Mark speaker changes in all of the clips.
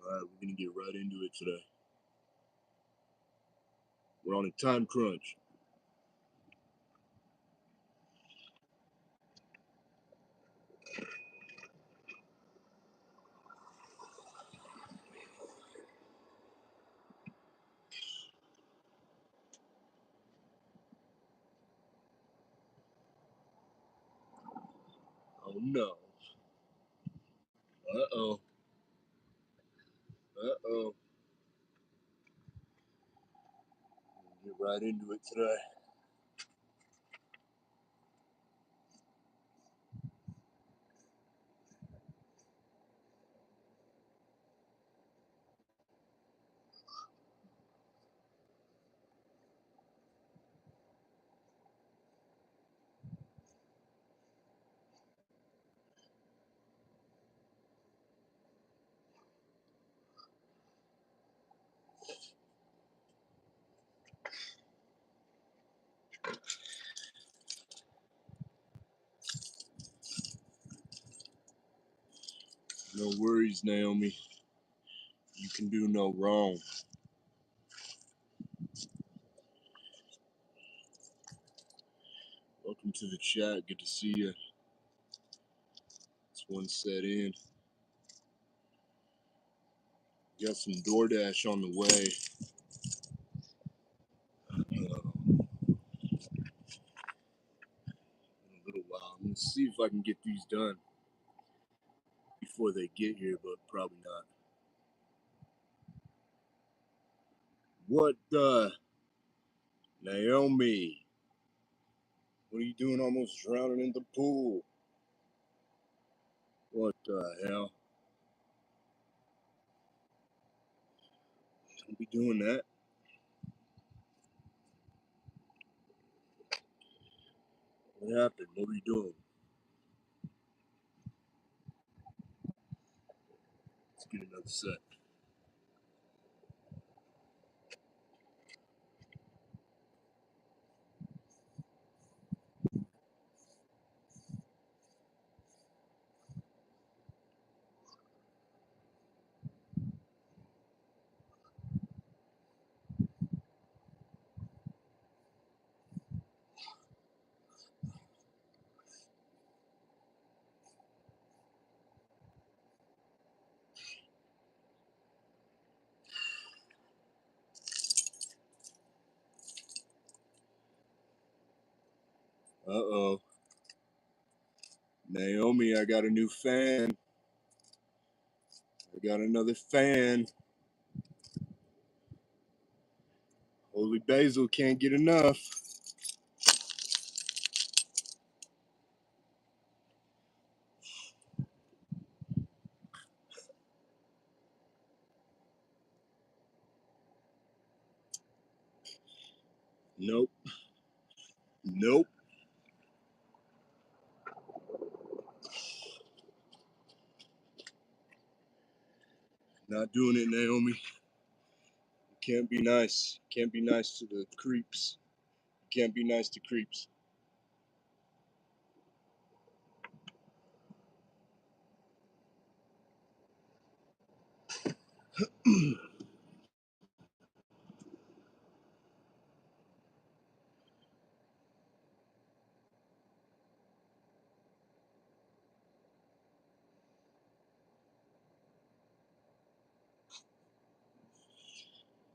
Speaker 1: Alright, we're gonna get right into it today. We're on a time crunch. Oh no. Uh-oh. Uh-oh. Get right into it today. No worries, Naomi. You can do no wrong. Welcome to the chat. Good to see you. It's one set in. Got some DoorDash on the way. In a little while. I'm gonna see if I can get these done before they get here, but probably not. What the? Naomi, what are you doing almost drowning in the pool? What the hell? Don't be doing that. What happened? What were you doing? Let's get another set. Uh-oh. Naomi, I got a new fan. I got another fan. Holy Basil can't get enough. Nope. Nope. Not doing it, Naomi. Can't be nice. Can't be nice to the creeps. Can't be nice to creeps.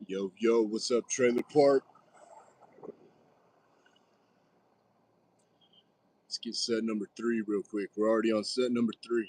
Speaker 1: Yo, yo, what's up, Trailer Park? Let's get set number 3 real quick. We're already on set number 3.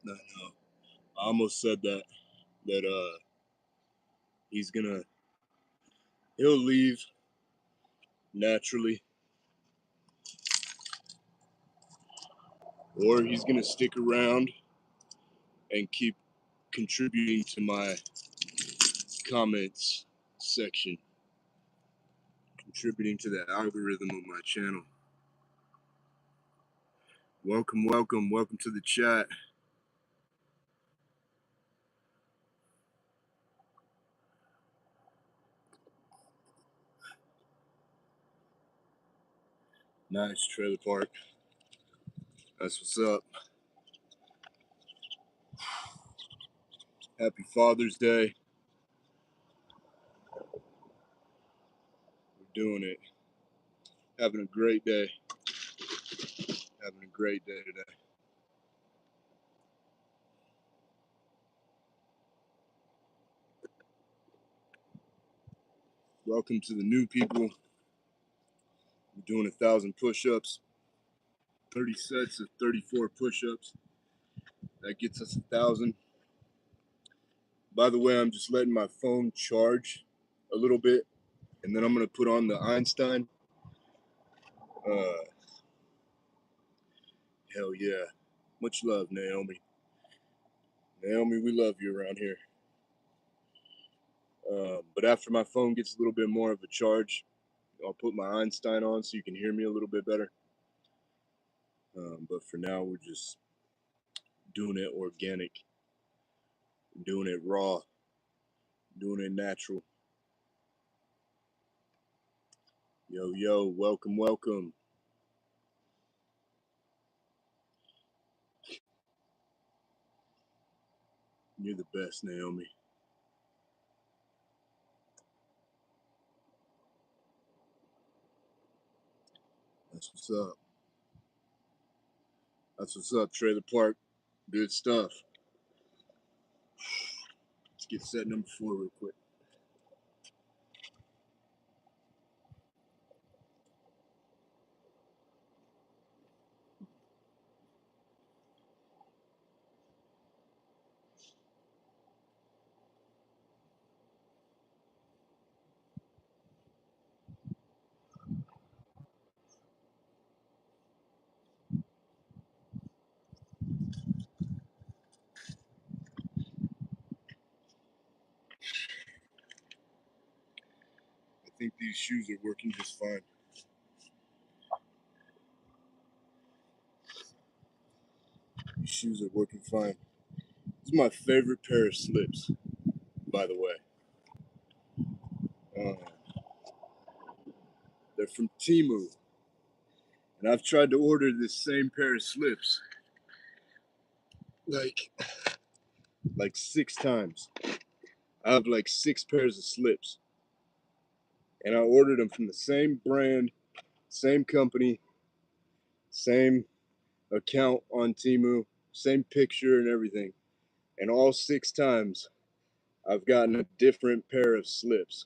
Speaker 1: No. I almost said that. that he'll leave naturally, or he's gonna stick around and keep contributing to my comments section, contributing to the algorithm of my channel. Welcome, welcome, welcome to the chat. Nice trailer park. That's what's up. Happy Father's Day. We're doing it. Having a great day. Having a great day today. Welcome to the new people. We're doing 1,000 push-ups. 30 sets of 34 push-ups. That gets us 1,000. By the way, I'm just letting my phone charge a little bit, and then I'm gonna put on the Einstein. Hell yeah. Much love, Naomi. Naomi, we love you around here. But after my phone gets a little bit more of a charge, I'll put my Einstein on so you can hear me a little bit better. But for now, we're just doing it organic, doing it raw, doing it natural. Yo, yo, welcome, welcome. You're the best, Naomi. That's what's up. That's what's up, Trailer Park. Good stuff. Let's get set number 4 real quick. I think these shoes are working just fine. These shoes are working fine. This is my favorite pair of slips, by the way. They're from Temu. And I've tried to order this same pair of slips like 6 times. I have like 6 pairs of slips. And I ordered them from the same brand, same company, same account on Temu, same picture and everything. And all 6 times I've gotten a different pair of slips.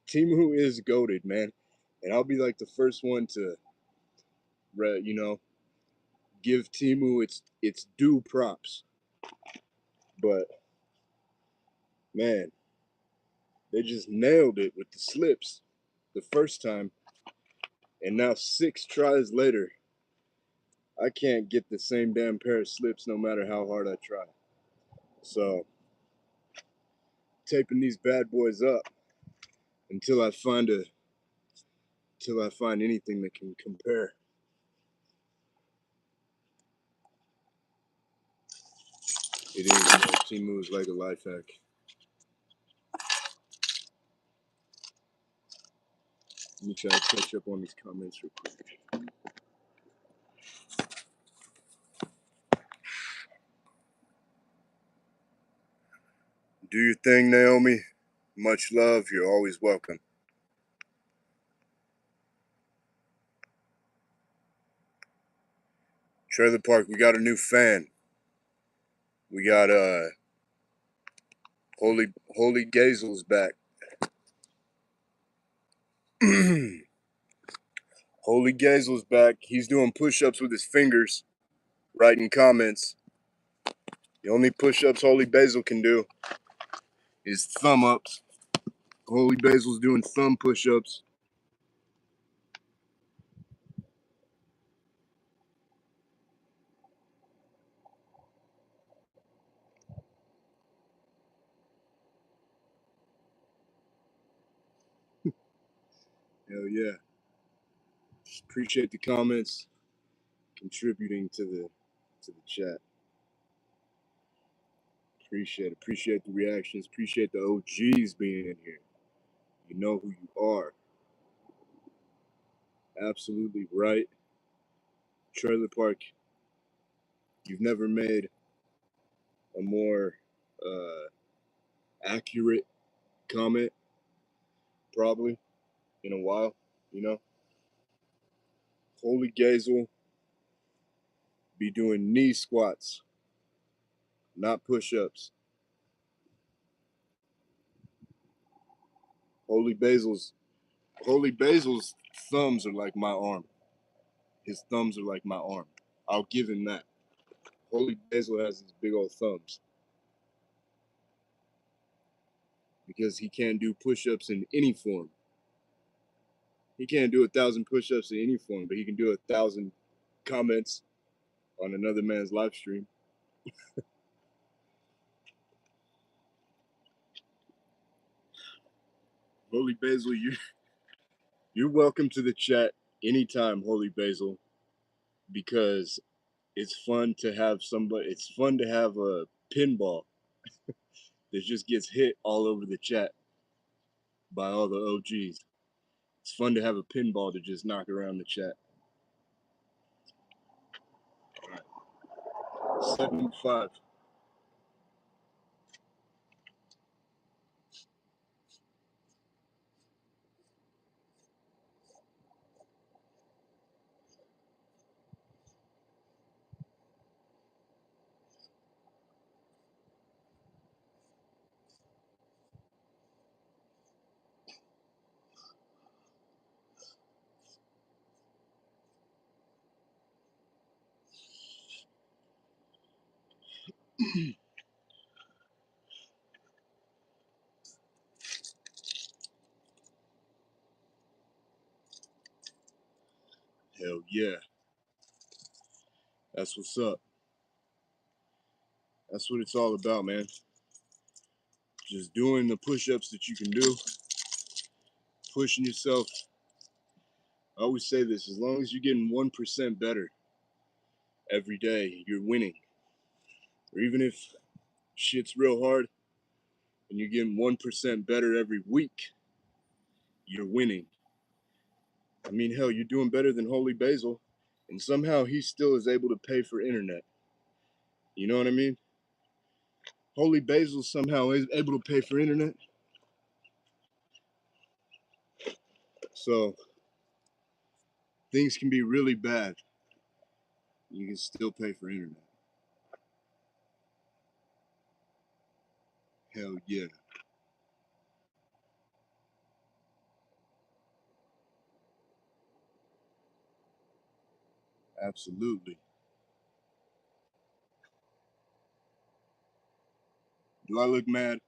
Speaker 1: Temu is goated, man. And I'll be like the first one to, give Temu its due props. But man, they just nailed it with the slips the first time. And now 6 tries later, I can't get the same damn pair of slips no matter how hard I try. So, taping these bad boys up until I find anything that can compare. It is, Temu is like a life hack. Let me try to catch up on these comments real quick. Do your thing, Naomi. Much love. You're always welcome. Trailer Park, we got a new fan. We got Holy Gazel's back. Holy Gazel's back. He's doing push-ups with his fingers, writing comments. The only push-ups Holy Basil can do is thumb ups. Holy Basil's doing thumb push-ups. Hell yeah. Just appreciate the comments, contributing to the chat. Appreciate the reactions, appreciate the OGs being in here. You know who you are. Absolutely right. Trailer Park, you've never made a more accurate comment, probably, in a while, you know? Holy Gazel be doing knee squats, not push-ups. Holy Basil's thumbs are like my arm. His thumbs are like my arm. I'll give him that. Holy Basil has these big old thumbs because he can't do push-ups in any form. He can't do 1,000 push-ups in any form, but he can do 1,000 comments on another man's live stream. Holy Basil, you're welcome to the chat anytime, Holy Basil, because it's fun to have somebody. It's fun to have a pinball that just gets hit all over the chat by all the OGs. It's fun to have a pinball to just knock around the chat. All right. Set number 5. Hell yeah. That's what's up. That's what it's all about, man. Just doing the push-ups that you can do, pushing yourself. I always say this, as long as you're getting 1% better every day, you're winning. Or even if shit's real hard and you're getting 1% better every week, you're winning. I mean, hell, you're doing better than Holy Basil, and somehow he still is able to pay for internet. You know what I mean? Holy Basil somehow is able to pay for internet. So things can be really bad. You can still pay for internet. Hell yeah. Absolutely. Do I look mad?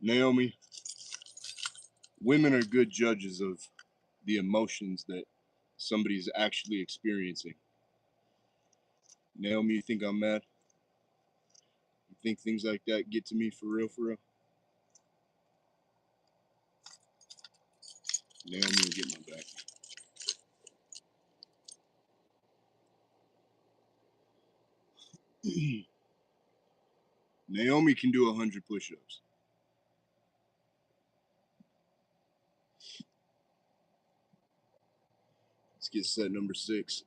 Speaker 1: Naomi, women are good judges of the emotions that somebody's actually experiencing. Naomi, you think I'm mad? You think things like that get to me for real, for real? Naomi will get my back. Naomi can do 100 push-ups. Let's get set number 6.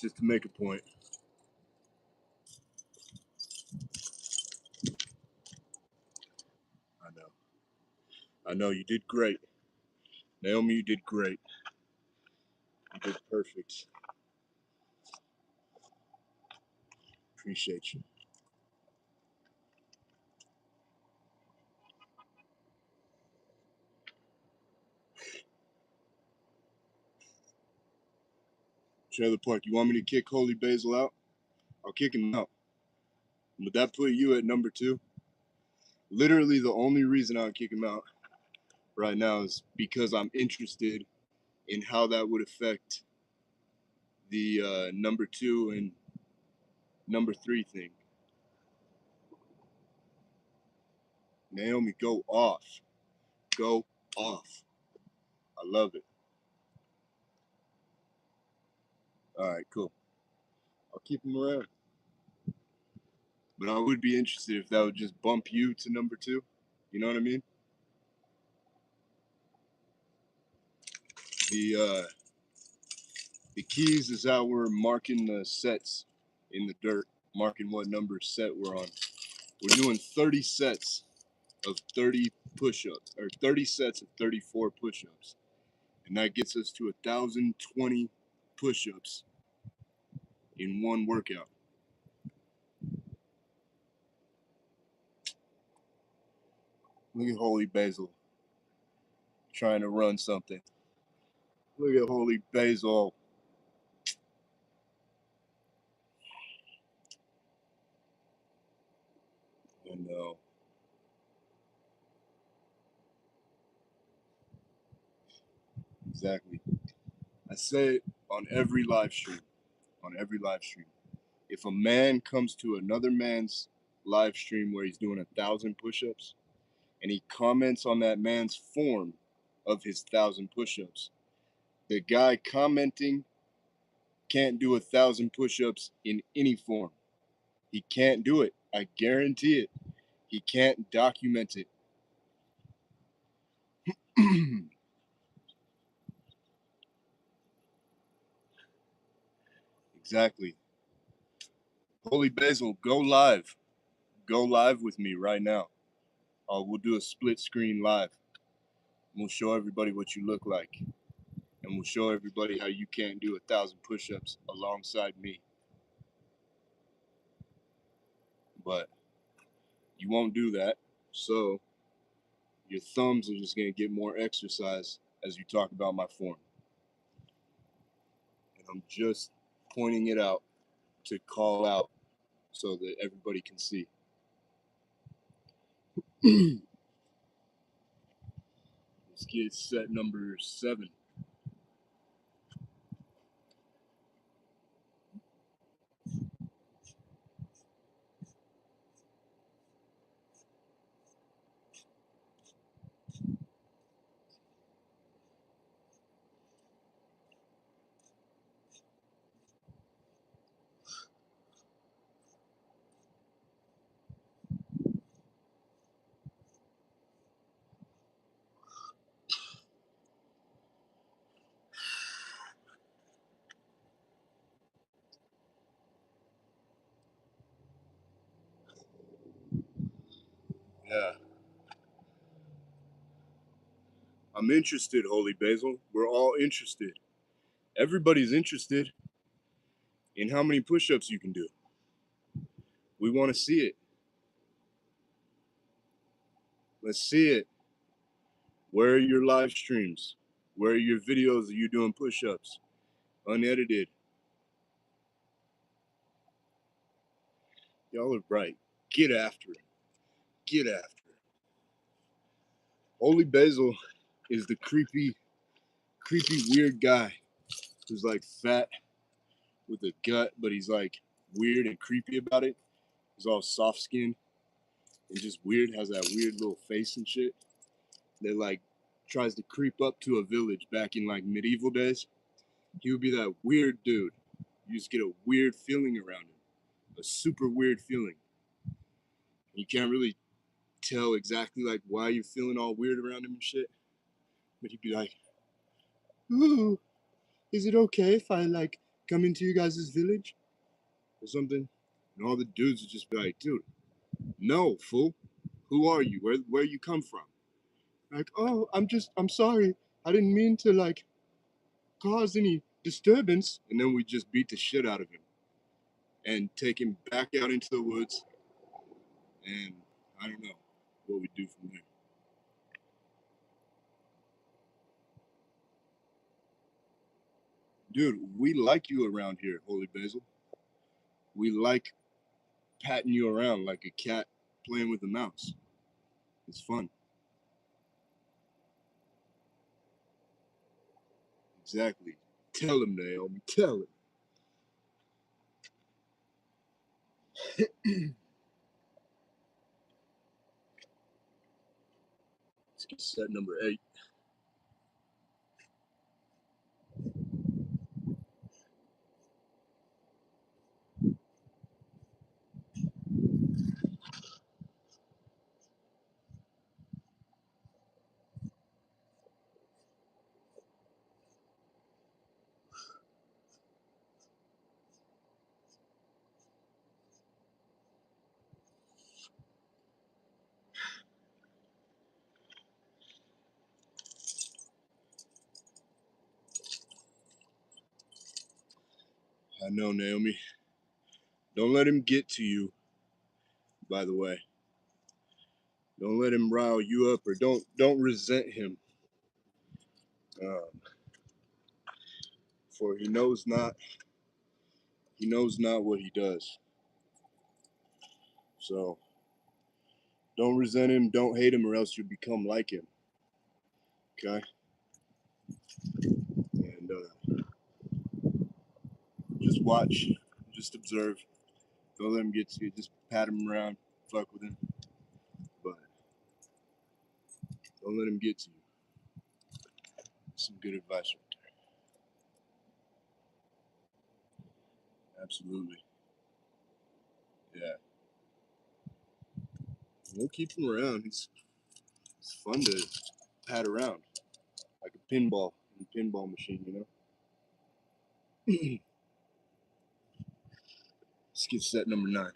Speaker 1: just to make a point. I know you did great. Naomi, you did great. You did perfect. Appreciate you. Trailer Park, you want me to kick Holy Basil out? I'll kick him out. Would that put you at number 2? Literally the only reason I'll kick him out right now is because I'm interested in how that would affect the number 2 and number 3 thing. Naomi, go off. Go off. I love it. All right, cool. I'll keep him around. But I would be interested if that would just bump you to number 2. You know what I mean? The keys is how we're marking the sets in the dirt, marking what number set we're on. We're doing 30 sets of 30 push-ups, or 30 sets of 34 push-ups. And that gets us to 1,020 push-ups in one workout. Look at Holy Basil trying to run something. Look at Holy Basil. And exactly. I say it on every live stream. If a man comes to another man's live stream where he's doing 1,000 push-ups and he comments on that man's form of his 1,000 push-ups, the guy commenting can't do 1,000 push-ups in any form. He can't do it. I guarantee it. He can't document it. Exactly. Holy Basil, go live. Go live with me right now. We'll do a split screen live. We'll show everybody what you look like. And we'll show everybody how you can't do 1,000 push-ups alongside me. But you won't do that. So your thumbs are just going to get more exercise as you talk about my form. And I'm just pointing it out to call out so that everybody can see. Let's get set number 7. Yeah. I'm interested, Holy Basil. We're all interested. Everybody's interested in how many push-ups you can do. We want to see it. Let's see it. Where are your live streams? Where are your videos of you doing push-ups? Unedited. Y'all are bright. Get after it. Get after it. Holy Basil is the creepy, weird guy who's like fat with a gut, but he's like weird and creepy about it. He's all soft skinned and just weird, has that weird little face and shit. That like tries to creep up to a village back in like medieval days. He would be that weird dude. You just get a weird feeling around him. A super weird feeling. You can't really tell exactly like why you're feeling all weird around him and shit. But he'd be like, "Ooh, is it okay if I like come into you guys' village or something? And all the dudes would just be like, dude, no, fool. Who are you? Where you come from? Like, oh, I'm sorry. I didn't mean to like cause any disturbance. And then we just beat the shit out of him and take him back out into the woods. And I don't know what we do from there. Dude, we like you around here, Holy Basil. We like patting you around like a cat playing with a mouse. It's fun. Exactly. Tell him, Naomi. Tell him. Let's get set number 8. I know, Naomi. Don't let him get to you, by the way. Don't let him rile you up, or don't resent him. Um, for he knows not what he does. So don't resent him, don't hate him, or else you'll become like him. Okay? And just watch, just observe. Don't let him get to you. Just pat him around, fuck with him, but don't let him get to you. Some good advice right there. Absolutely. Yeah. We'll keep him around. It's fun to pat around like a pinball machine, you know. Let's get set number 9.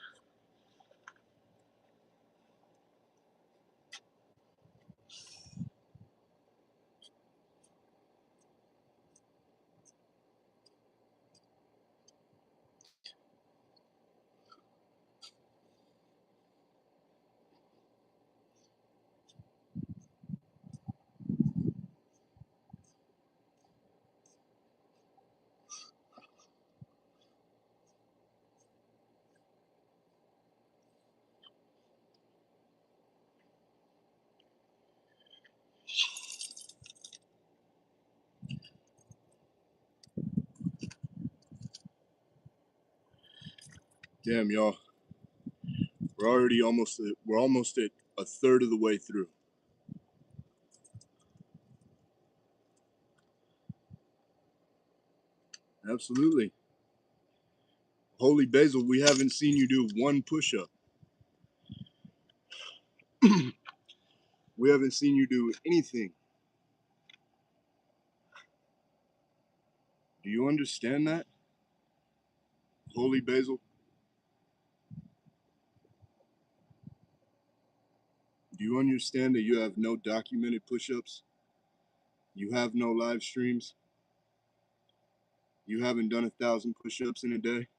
Speaker 1: Damn, y'all. We're almost at a third of the way through. Absolutely. Holy Basil, we haven't seen you do one push-up. We haven't seen you do anything. Do you understand that? Holy Basil? Do you understand that you have no documented push-ups? You have no live streams? You haven't done 1,000 push-ups in a day?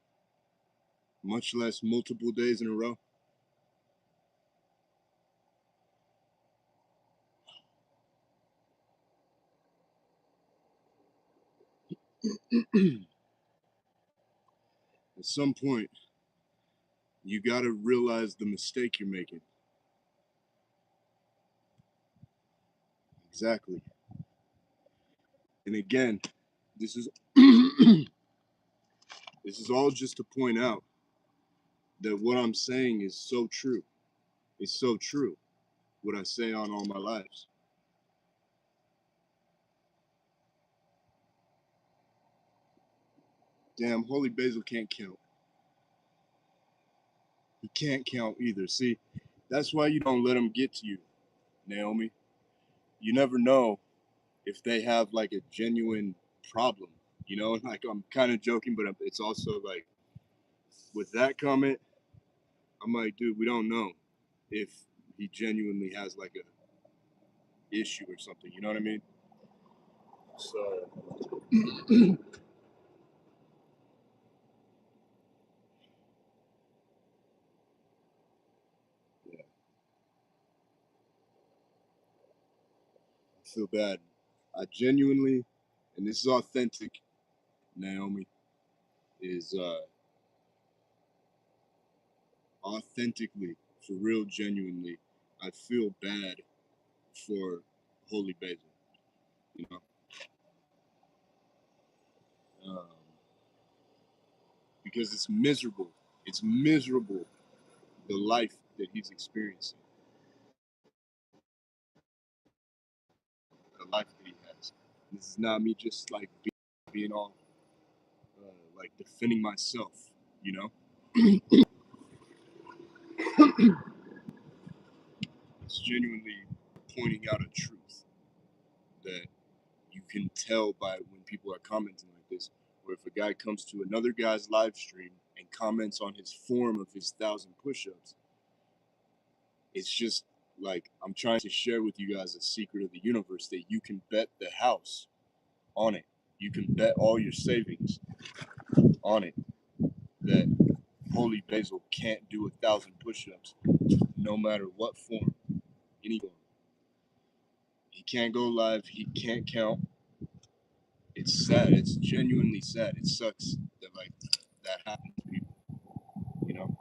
Speaker 1: Much less multiple days in a row? At some point, you gotta realize the mistake you're making. Exactly. And again, this is this is all just to point out that what I'm saying is so true. It's so true. What I say on all my lives. Damn, Holy Basil can't count. He can't count either. See, that's why you don't let them get to you, Naomi. You never know if they have like a genuine problem. You know, like I'm kind of joking, but it's also like with that comment, I'm like, dude, we don't know if he genuinely has like a issue or something. You know what I mean? So yeah, I feel bad. I genuinely, and this is authentic, Naomi, is authentically, for real, genuinely, I feel bad for Holy Basil. You know, um, because it's miserable. It's miserable the life that he's experiencing, the life that he has. This is not me just like being all like defending myself. You know, it's genuinely pointing out a truth that you can tell by when people are commenting like this. Or if a guy comes to another guy's live stream and comments on his form of his 1,000 push-ups, it's just like I'm trying to share with you guys a secret of the universe that you can bet the house on it. You can bet all your savings on it that Holy Basil can't do 1,000 push-ups, no matter what form, any form. He can't go live. He can't count. It's sad. It's genuinely sad. It sucks that like that happens to people. You know.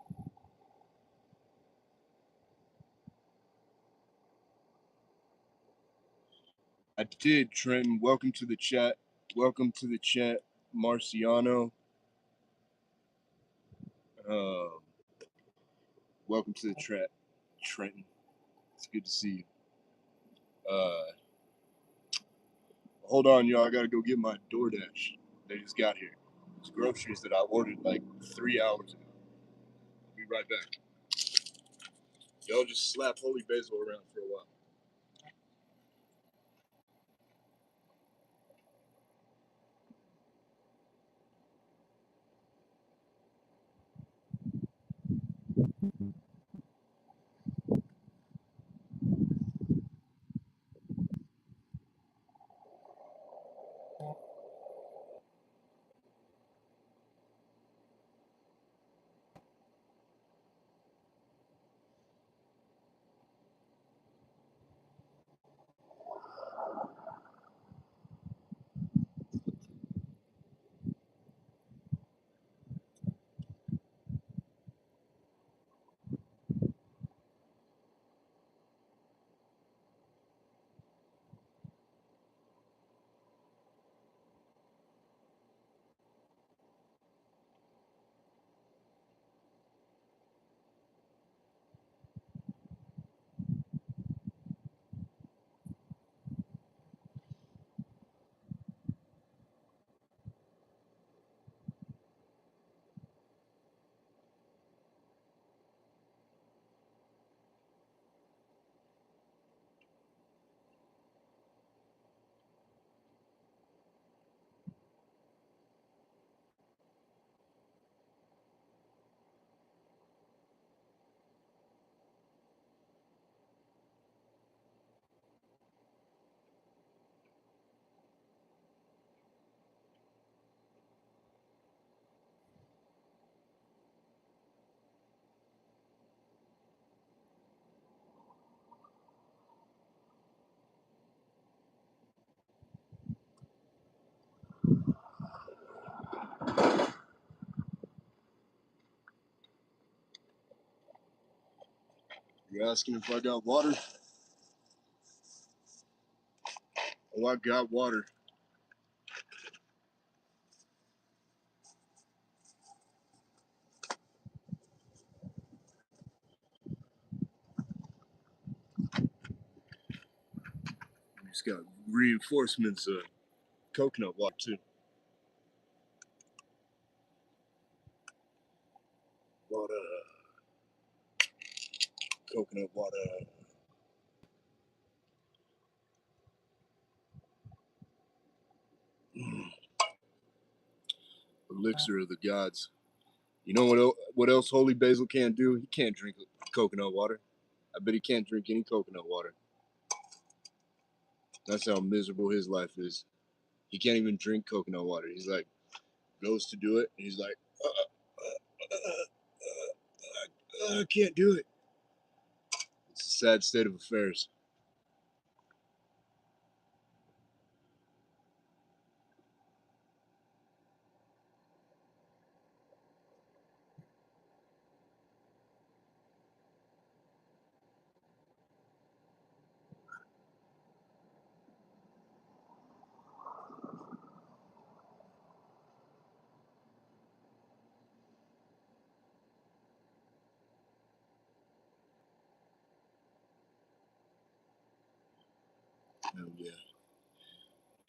Speaker 1: I did, Trenton. Welcome to the chat. Welcome to the chat, Marciano. Uh, welcome to the chat, Trenton. It's good to see you. Hold on, y'all. I gotta go get my DoorDash. They just got here. It's groceries that I ordered like 3 hours ago. I'll be right back. Y'all just slap Holy Basil around for a while. You're asking if I got water? Oh, I got water. We just got reinforcements of coconut water too. Water, coconut water. elixir of the gods. You know what else Holy Basil can't do? He can't drink coconut water. I bet he can't drink any coconut water. That's how miserable his life is. He can't even drink coconut water. He's like, goes to do it, and he's like, I can't do it. It's a sad state of affairs. Oh yeah,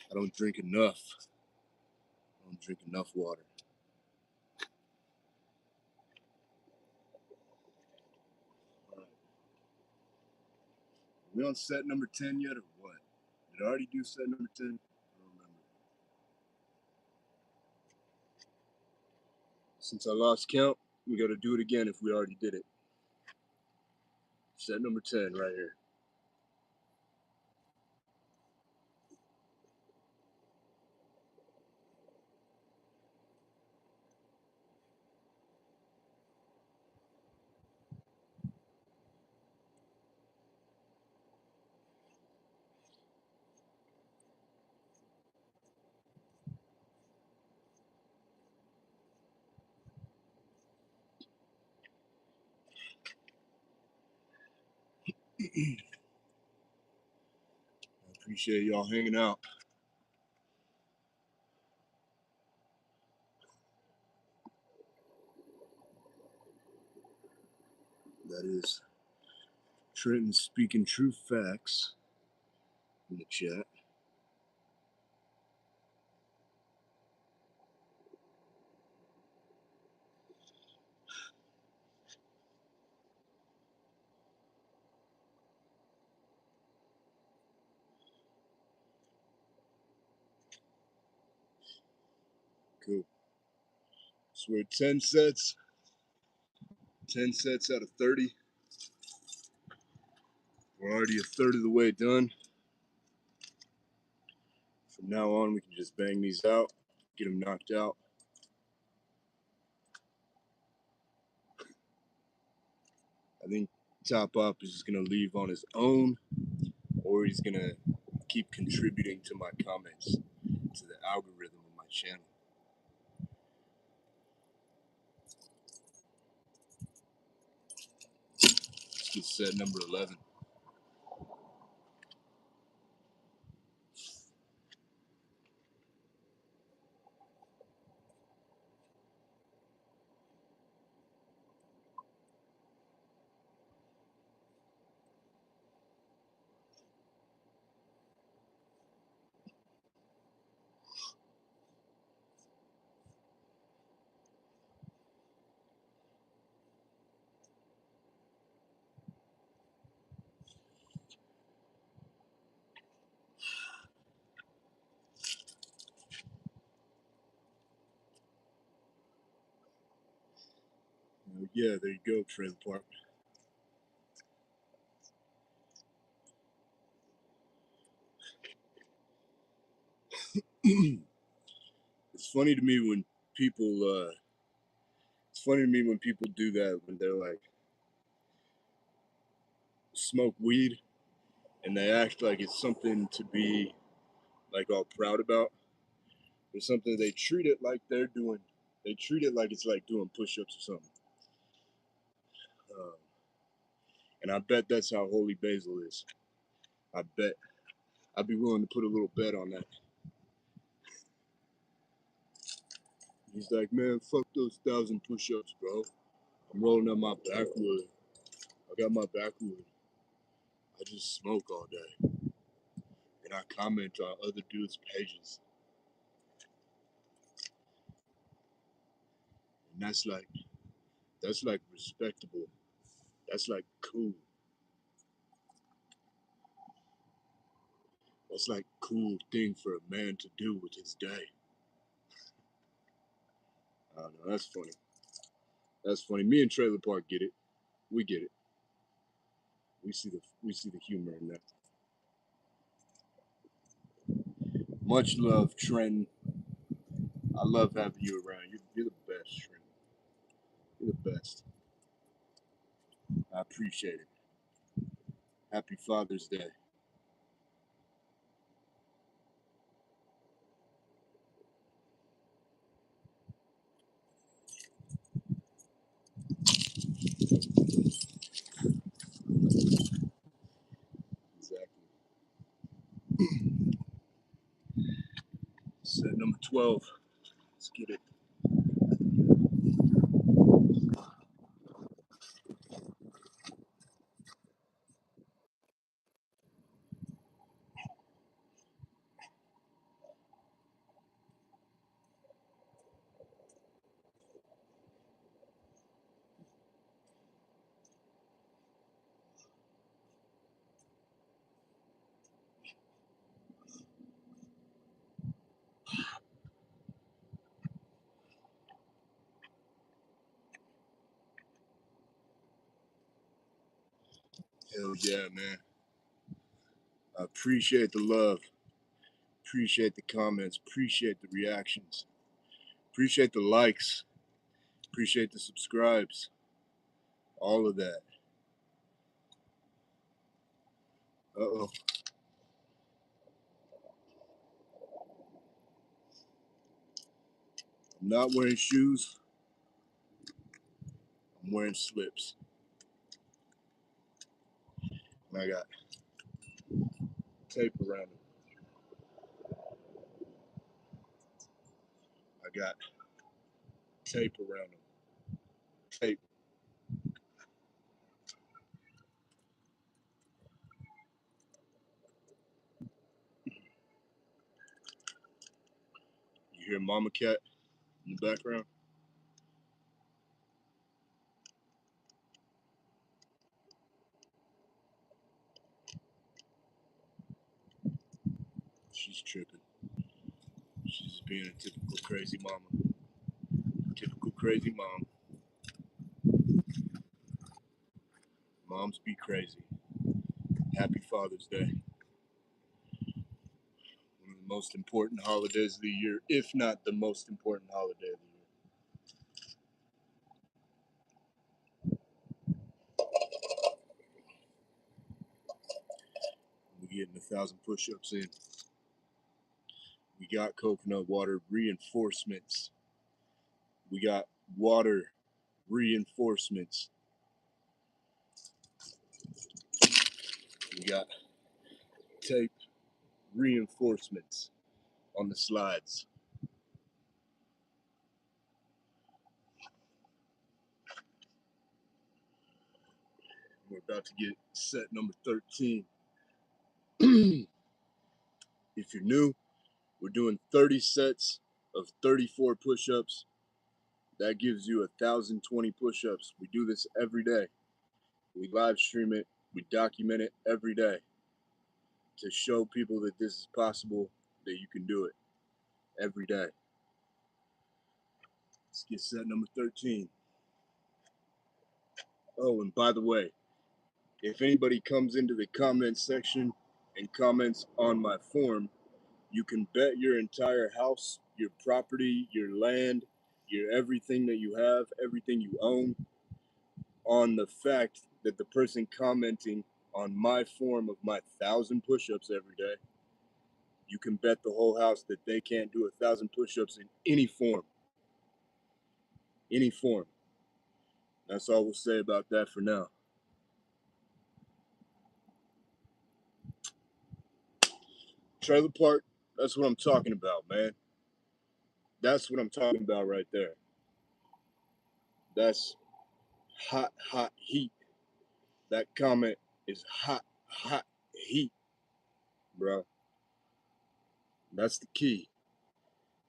Speaker 1: I don't drink enough. I don't drink enough water. All right. Are we on set number 10 yet, or what? Did I already do set number 10? I don't remember. Since I lost count, we got to do it again if we already did it. Set number 10 right here. I appreciate y'all hanging out. That is Trenton speaking true facts in the chat. Cool. So we're 10 sets. 10 sets out of 30. We're already a third of the way done. From now on, we can just bang these out, get them knocked out. I think Top Up is just going to leave on his own, or he's going to keep contributing to my comments, to the algorithm of my channel. Let's get set number 11. Yeah, there you go, Trent Park. It's funny to me when people, do that, when they're like, smoke weed, and they act like it's something to be like all proud about. Or something, they treat it like they treat it like it's like doing push-ups or something. And I bet that's how Holy Basil is. I bet. I'd be willing to put a little bet on that. He's like, man, fuck those 1,000 push-ups, bro. I'm rolling up my backwood. I got my backwood. I just smoke all day. And I comment on other dudes' pages. And that's like respectable. That's like cool. That's like cool thing for a man to do with his day. no, that's funny. That's funny. Me and Trailer Park get it. We get it. We see the humor in that. Much love, Trent. I love having you around. You're the best, Trent. You're the best. I appreciate it. Happy Father's Day. Exactly. Set number 12. Let's get it. Hell yeah, man. I appreciate the love. Appreciate the comments. Appreciate the reactions. Appreciate the likes. Appreciate the subscribes. All of that. Uh-oh. I'm not wearing shoes. I'm wearing slips. And I got tape around them. I got tape around them. Tape. You hear Mama Cat in the background? She's tripping. She's being a typical crazy mama. Typical crazy mom. Moms be crazy. Happy Father's Day. One of the most important holidays of the year, if not the most important holiday of the year. We're getting 1,000 push-ups in. We got coconut water reinforcements. We got water reinforcements. We got tape reinforcements on the slides. We're about to get set number 13. If you're new, we're doing 30 sets of 34 push-ups. That gives you 1,020 push-ups. We do this every day. We live stream it. We document it every day to show people that this is possible, that you can do it every day. Let's get set number 13. Oh, and by the way, if anybody comes into the comments section and comments on my form, you can bet your entire house, your property, your land, your everything that you have, everything you own, on the fact that the person commenting on my form of my 1,000 push-ups every day, you can bet the whole house that they can't do 1,000 push-ups in any form. Any form. That's all we'll say about that for now. Trailer park, that's what I'm talking about, man. That's what I'm talking about right there. That's hot, hot heat. That comment is hot, hot heat, bro. That's the key.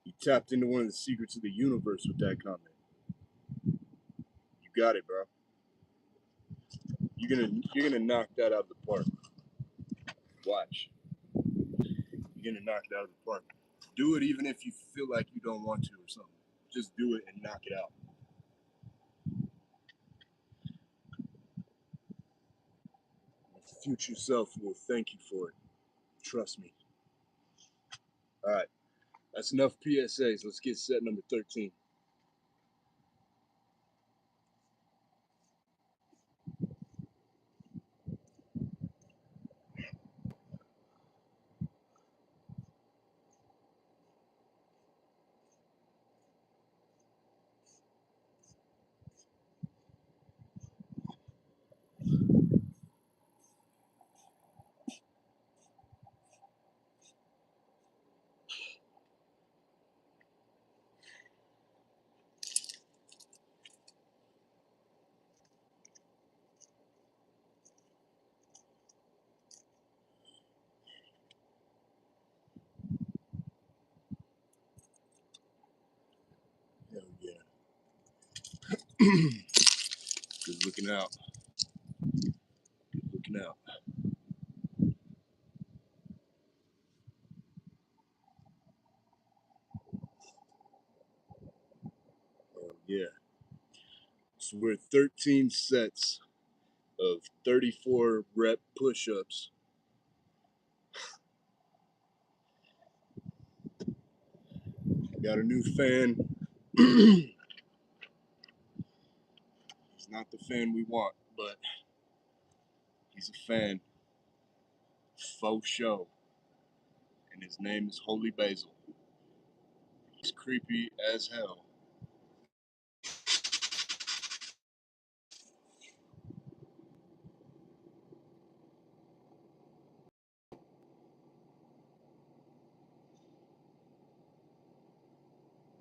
Speaker 1: You tapped into one of the secrets of the universe with that comment. You got it, bro. You're gonna knock that out of the park. Watch. You're gonna knock it out of the park. Do it even if you feel like you don't want to or something. just do it and knock it out. Your future self will thank you for it. Trust me. All right, that's enough PSAs. Let's get set number 13. Hell yeah. Good looking out. Good looking out. Hell yeah. So we're 13 sets of 34 rep push-ups. Got a new fan. He's not the fan we want, but he's a fan. Faux show. And his name is Holy Basil. He's creepy as hell.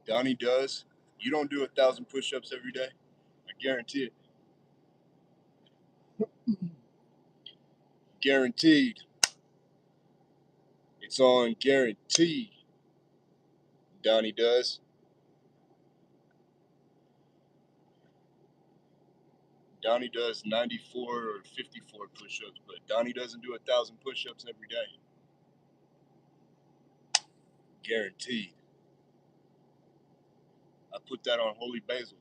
Speaker 1: Donnie does. You don't do 1,000 push-ups every day. I guarantee it. Guaranteed. It's on guaranteed. Donnie does. Donnie does 94 or 54 push-ups, but Donnie doesn't do 1,000 push-ups every day. Guaranteed. I put that on Holy Basil.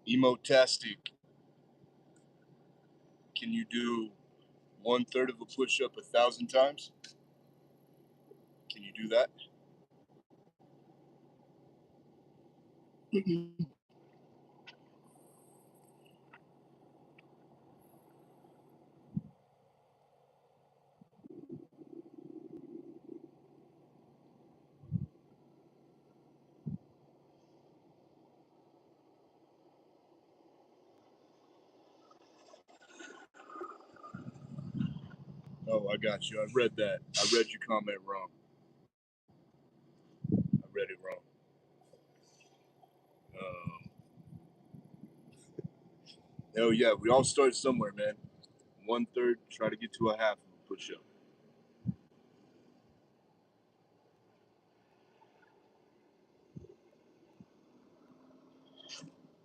Speaker 1: Emotastic. Can you do 1/3 of a push-up 1,000 times? Can you do that? Oh, I got you. I read that. I read your comment wrong. I read it wrong. Um, Hell yeah, we all start somewhere, man. 1/3, try to get to a half of a push-up.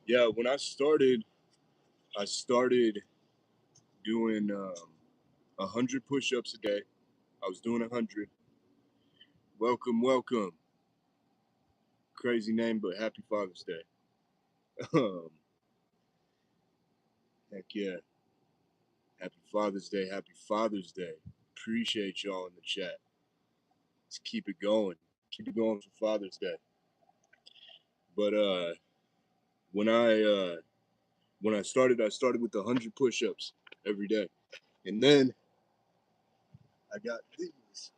Speaker 1: Yeah, when I started doing 100 push-ups a day. I was doing 100. Welcome, welcome. Crazy name, but happy Father's Day. Um, Heck yeah. Happy Father's Day. Happy Father's Day. Appreciate y'all in the chat. Let's keep it going. Keep it going for Father's Day. But when I started with 100 push-ups every day, and then I got these.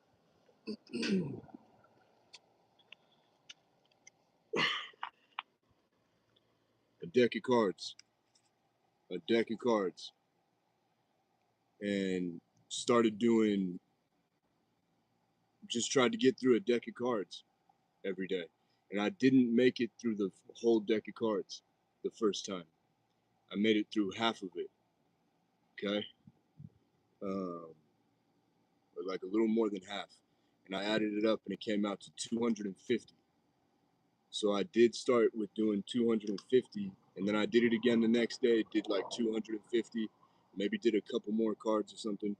Speaker 1: A deck of cards. A deck of cards. And started doing, just tried to get through a deck of cards every day. And I didn't make it through the whole deck of cards the first time. I made it through half of it. Okay? Or like a little more than half. And I added it up and it came out to 250. So I did start with doing 250, and then I did it again the next day, did like 250, maybe did a couple more cards or something.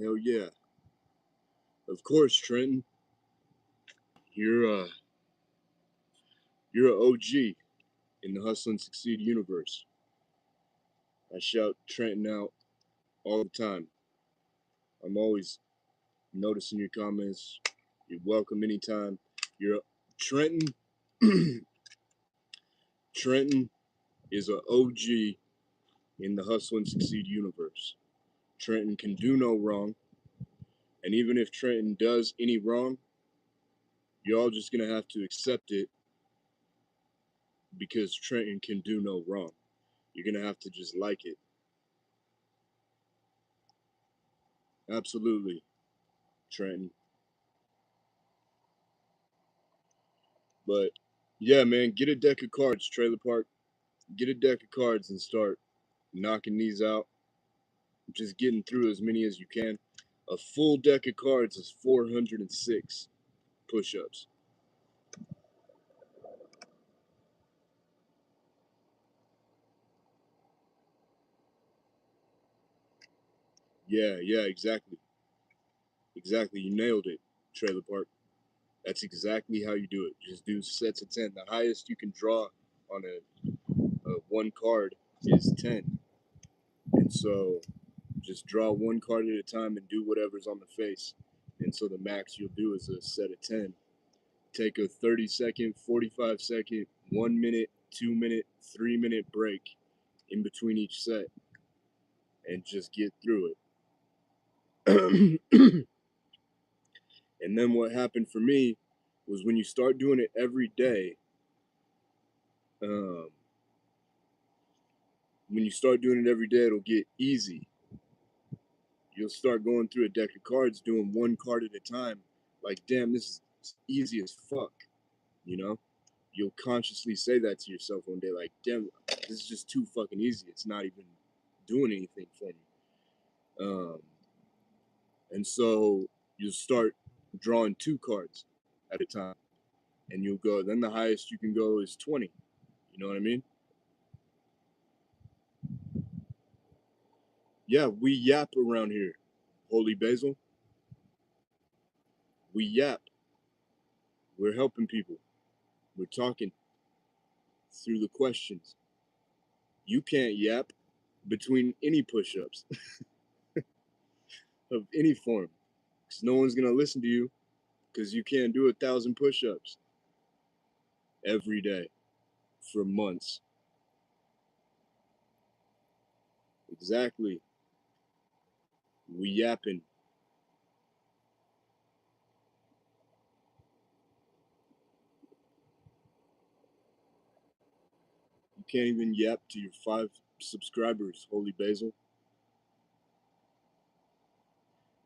Speaker 1: Hell yeah. Of course, Trenton. You're uh you're a OG in the Hustle and Succeed universe. I shout Trenton out all the time. I'm always noticing your comments. You're welcome anytime. You're Trenton. Trenton is a OG in the Hustle and Succeed universe. Trenton can do no wrong, and even if Trenton does any wrong, you're all just gonna have to accept it because Trenton can do no wrong. You're gonna have to just like it. Absolutely, Trenton. But yeah, man, get a deck of cards, Trailer Park. Get a deck of cards and start knocking these out. Just getting through as many as you can. A full deck of cards is 406 push-ups. Yeah, exactly. Exactly. You nailed it, Trailer Park. That's exactly how you do it. Just do sets of 10. The highest you can draw on a one card is 10. And so just draw one card at a time and do whatever's on the face. And so the max you'll do is a set of 10. Take a 30-second, 45-second, 1 minute, 2 minute, 3 minute break in between each set and just get through it. And then what happened for me was when you start doing it every day, um, when you start doing it every day, it'll get easy. You'll start going through a deck of cards, doing one card at a time. Like, damn, this is easy as fuck, you know? You'll consciously say that to yourself one day, like, damn, this is just too fucking easy. It's not even doing anything for me. And so you'll start drawing two cards at a time. And you'll go, then the highest you can go is 20. You know what I mean? Yeah, we yap around here, Holy Basil. We yap. We're helping people. We're talking through the questions. You can't yap between any push ups of any form because no one's going to listen to you because you can't do 1,000 push ups every day for months. Exactly. We yapping. You can't even yap to your 5 subscribers, Holy Basil.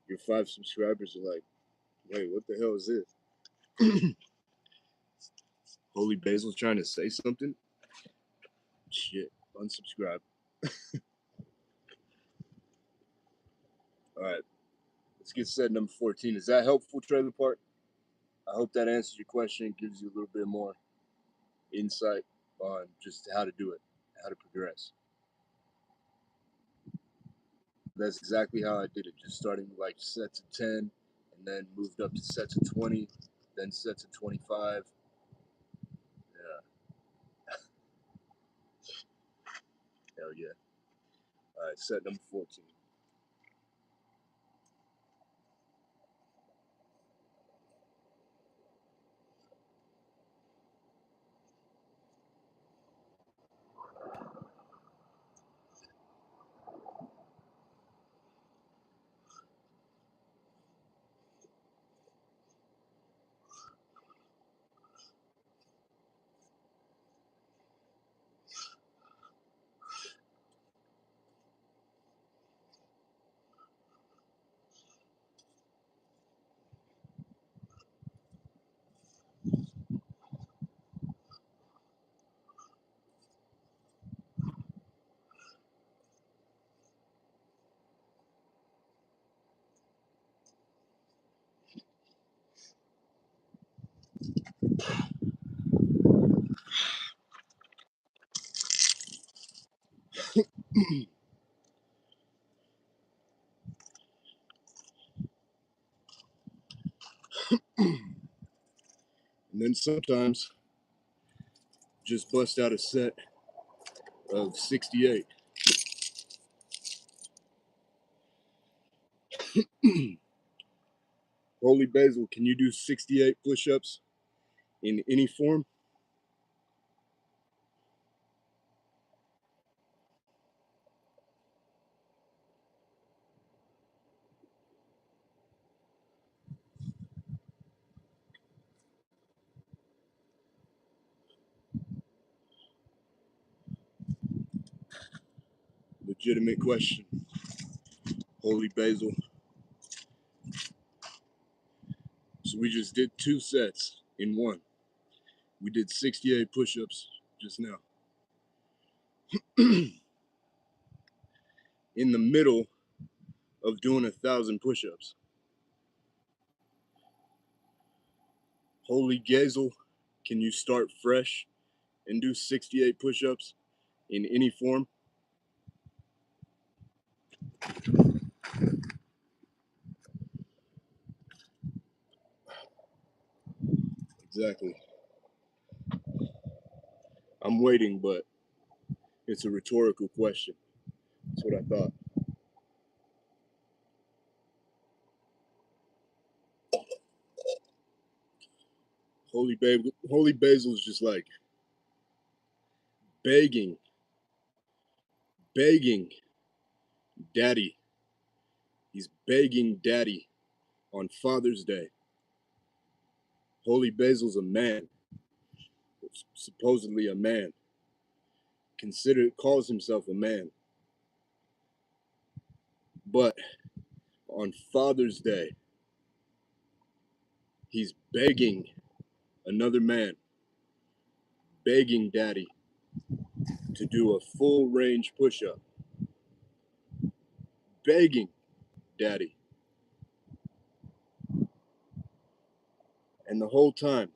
Speaker 1: Your 5 subscribers are like, wait, what the hell is this? Holy Basil's trying to say something? Shit, unsubscribe. All right, let's get set number 14. Is that helpful, Trailer Park? I hope that answers your question, gives you a little bit more insight on just how to do it, how to progress. That's exactly how I did it. Just starting with like sets of 10 and then moved up to sets of 20, then sets of 25. Yeah, hell yeah. All right, set number 14. And then sometimes just bust out a set of 68. Holy Basil, can you do 68 push-ups in any form? Legitimate question. Holy Basil. So we just did 2 sets in one. We did 68 push-ups just now. In the middle of doing 1,000 push-ups. Holy Gazel, can you start fresh and do 68 push-ups in any form? Exactly. I'm waiting, but it's a rhetorical question. That's what I thought. Holy Basil is just like begging, begging daddy. He's begging daddy on Father's Day. Holy Basil's a man, supposedly a man, calls himself a man. But on Father's Day, he's begging another man, begging daddy to do a full range push up. Begging daddy. And the whole time,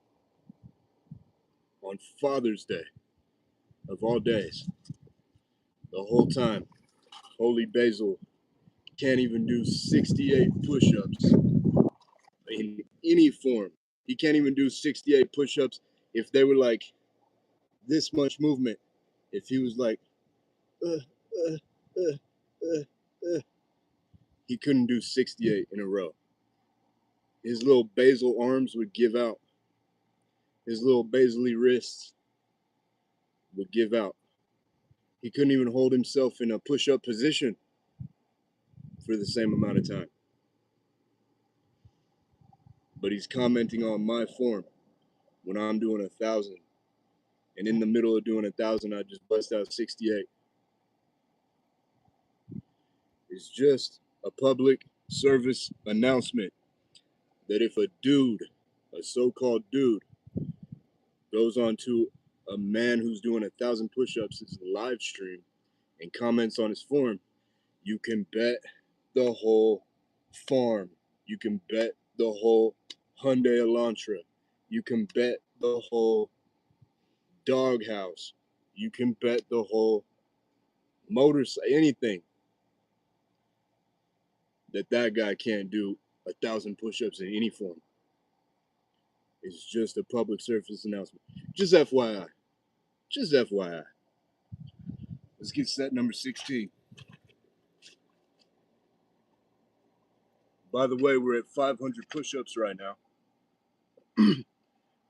Speaker 1: on Father's Day, of all days, the whole time, Holy Basil can't even do 68 push ups in any form. He can't even do 68 push ups if they were like this much movement. If he was like, uh, uh, uh, he couldn't do 68 in a row. His little basal arms would give out. His little basally wrists would give out. He couldn't even hold himself in a push-up position for the same amount of time. But he's commenting on my form when I'm doing 1,000. And in the middle of doing 1,000, I just bust out 68. It's just a public service announcement that if a dude, a so-called dude, goes on to a man who's doing 1,000 push-ups' live stream and comments on his form, you can bet the whole farm. You can bet the whole Hyundai Elantra. You can bet the whole doghouse. You can bet the whole motorcycle, anything that guy can't do 1,000 push-ups in any form. It's just a public service announcement. Just FYI. Just FYI. Let's get set number 16. By the way, we're at 500 push-ups right now.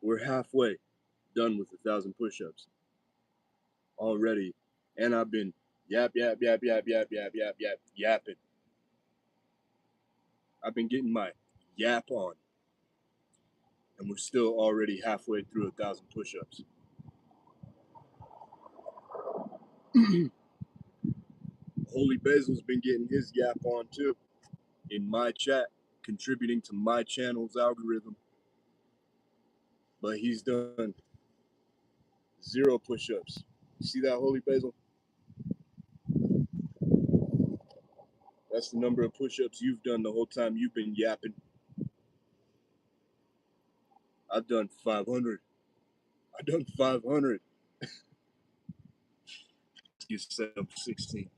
Speaker 1: We're halfway done with 1,000 push-ups already, and I've been yapping. I've been getting my yap on, and we're still already halfway through 1,000 push-ups. Holy Basil's been getting his yap on too in my chat, contributing to my channel's algorithm, but he's done 0 push-ups. You see that, Holy Basil? That's the number of push-ups you've done the whole time you've been yapping. I've done 500. I've done 500. Let's get set up 16.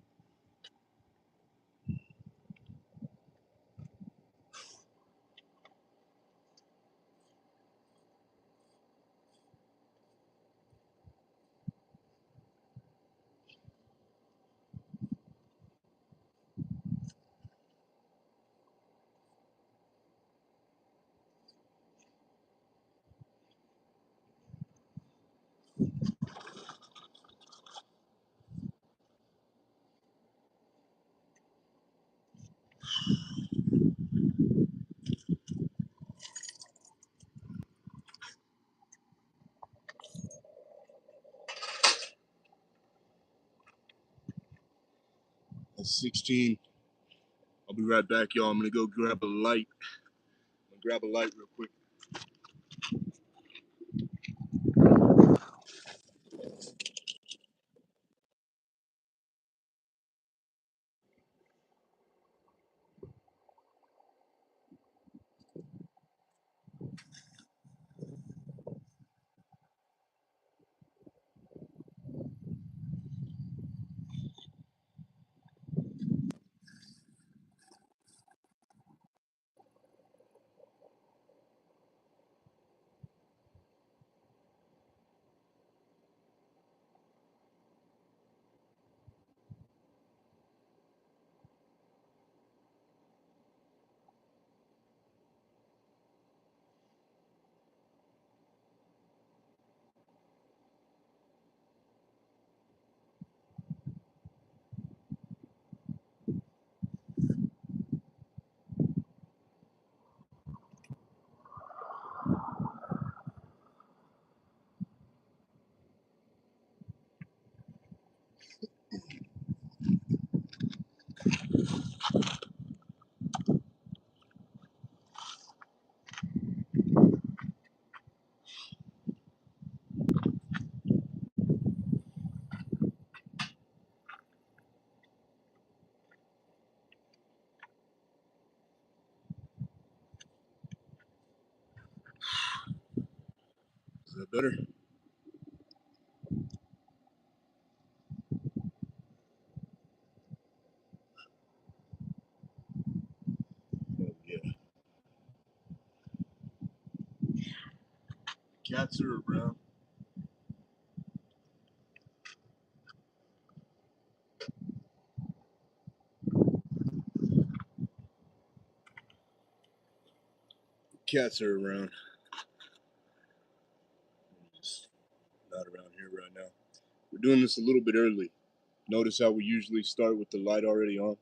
Speaker 1: 16. I'll be right back, y'all. I'm gonna go grab a light. I'm gonna grab a light real quick. Is that better? Oh, yeah. Cats are around. Cats are around. Just not around here right now. We're doing this a little bit early. Notice how we usually start with the light already on.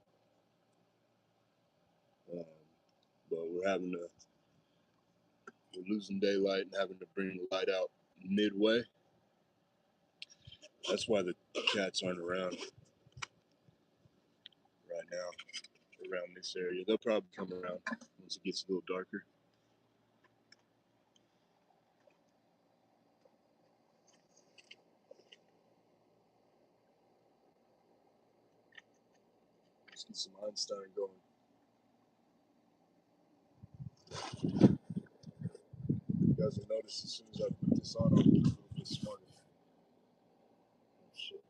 Speaker 1: Um, but we're losing daylight and having to bring the light out midway. That's why the cats aren't around right now, around this area. They'll probably come around once it gets a little darker. Let's get some Einstein going. You guys will notice as soon as I put this on, I'll get a little bit smarter. Oh, shit.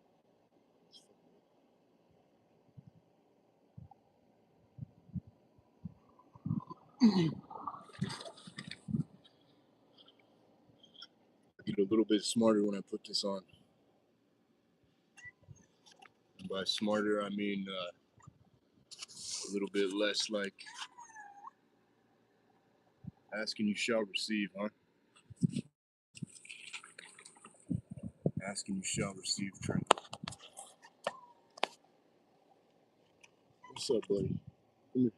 Speaker 1: I get a little bit smarter when I put this on. And by smarter, I mean a little bit less like asking you shall receive, huh? Asking you shall receive, Trent. What's up, buddy? Come here.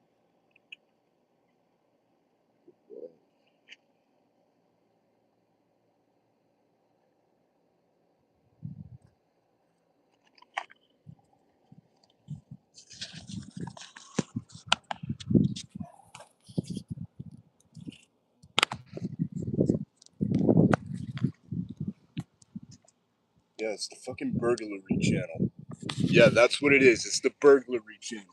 Speaker 1: Yeah, it's the fucking burglary channel. Yeah, that's what it is. It's the burglary channel.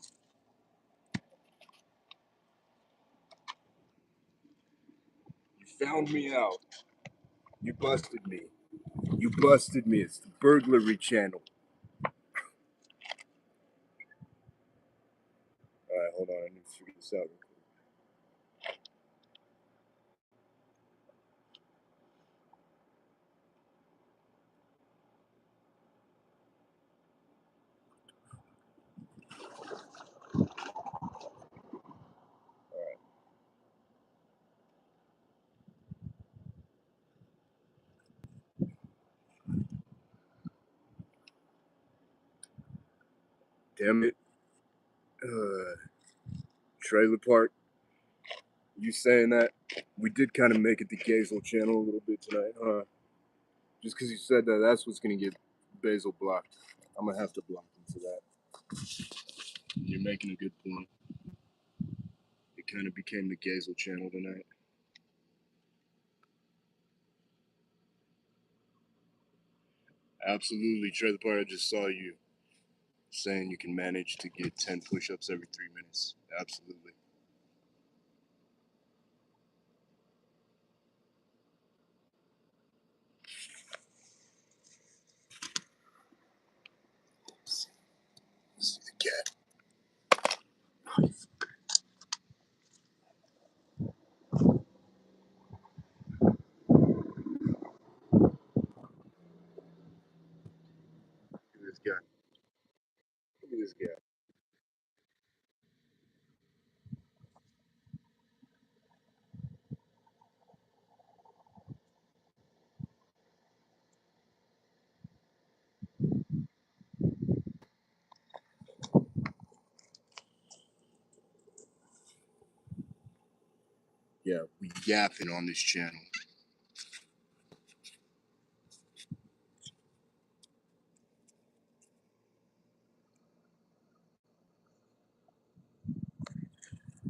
Speaker 1: You found me out. You busted me. You busted me. It's the burglary channel. Alright, hold on. I need to figure this out. Damn it. Trailer park. You saying that? We did kind of make it the Gazel channel a little bit tonight, huh? Just because you said that, that's what's going to get Basil blocked. I'm going to have to block him for that. You're making a good point. It kind of became the Gazel channel tonight. Absolutely, Trey the Part. I just saw you saying you can manage to get 10 push-ups every 3 minutes. Absolutely. This is the cat. Look at this guy. Look at this guy. Yeah, we yapping on this channel.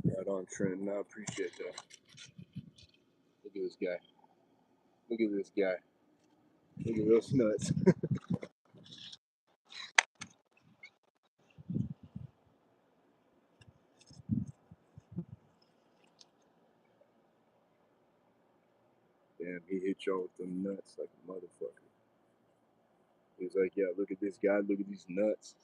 Speaker 1: Right on, Trenton. I appreciate that. Look at this guy. Look at this guy. Look at those nuts. Damn, he hit y'all with them nuts like a motherfucker. He's like, yeah, look at this guy. Look at these nuts.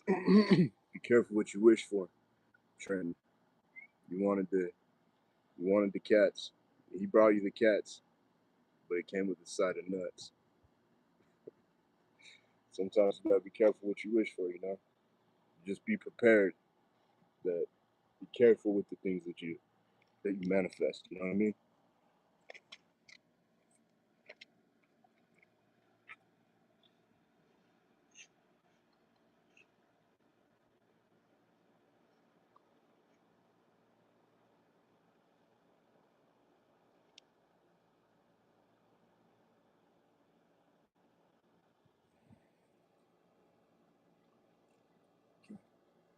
Speaker 1: Be careful what you wish for, Trenton. You wanted the cats. He brought you the cats, but it came with a side of nuts. Sometimes you gotta be careful what you wish for, you know? Just be prepared that be careful with the things that you manifest, you know what I mean?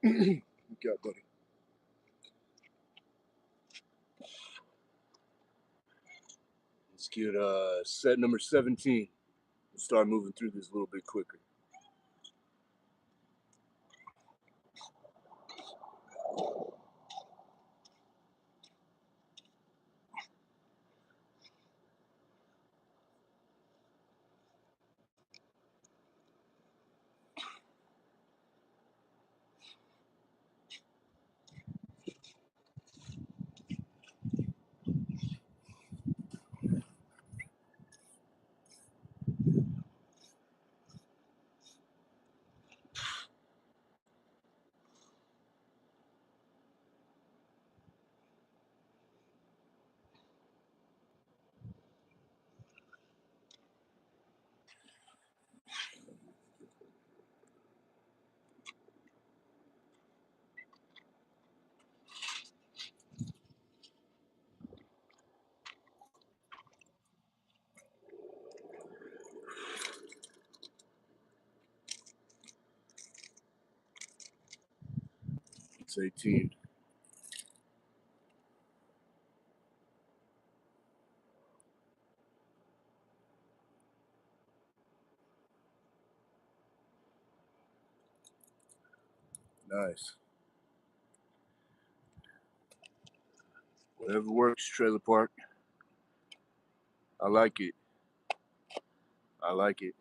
Speaker 1: You got, buddy. Let's get set number 17. We'll start moving through this a little bit quicker. It's 18. Nice. Whatever works, Trailer Park. I like it. I like it.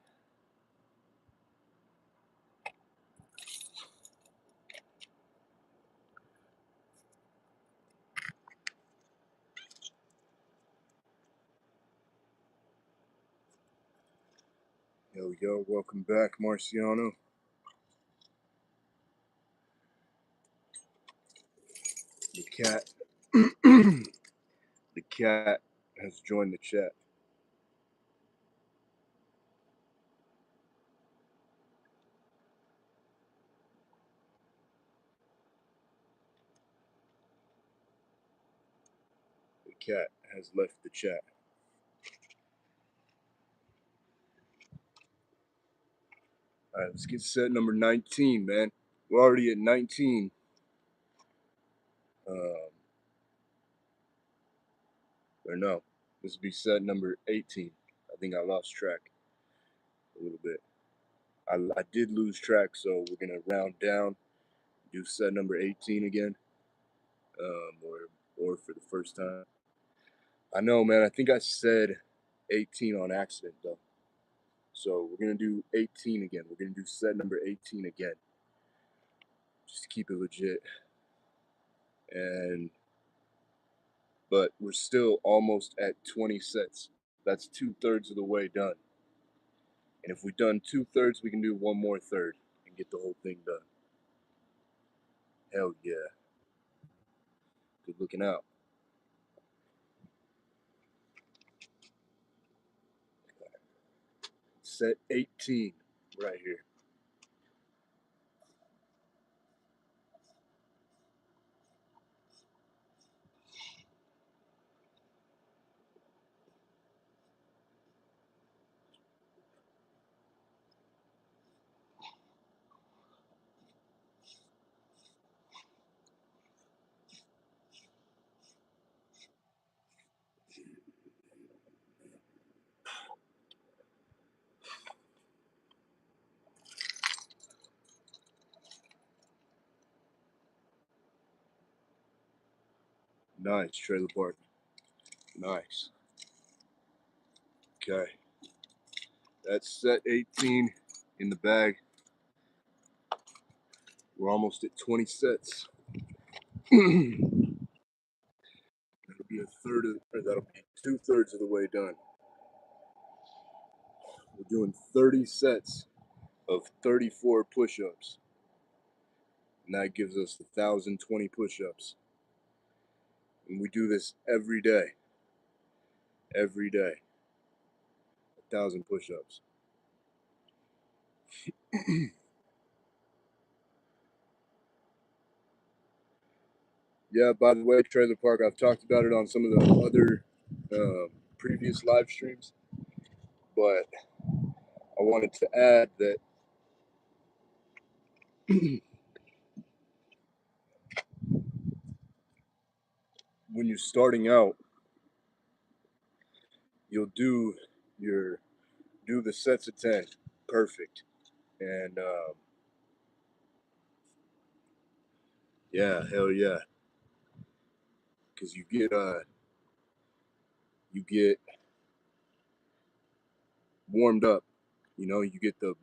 Speaker 1: Yo, welcome back, Marciano. The cat. The cat has joined the chat. The cat has left the chat. All right, let's get set number 19, man. We're already at 19. Or no, this will be set number 18. I think I lost track a little bit. I did lose track, so we're gonna round down, do set number 18 again, or for the first time. I know, man. I think I said 18 on accident though. So we're gonna do 18 again. We're gonna do set number 18 again, just to keep it legit. But we're still almost at 20 sets. That's 2/3 of the way done. And if we've done 2/3, we can do one more third and get the whole thing done. Hell yeah. Good looking out. Set 18 right here. Nice, trailer park. Nice. Okay. That's set 18 in the bag. We're almost at 20 sets. That'll be that'll be 2/3 of the way done. We're doing 30 sets of 34 push-ups. And that gives us 1,020 push-ups. And we do this every day. Every day. 1,000 push-ups. Yeah, by the way, trailer park, I've talked about it on some of the other previous live streams, but I wanted to add that when you're starting out, you'll do the sets of 10 perfect, and yeah, hell yeah, because you get warmed up, you get the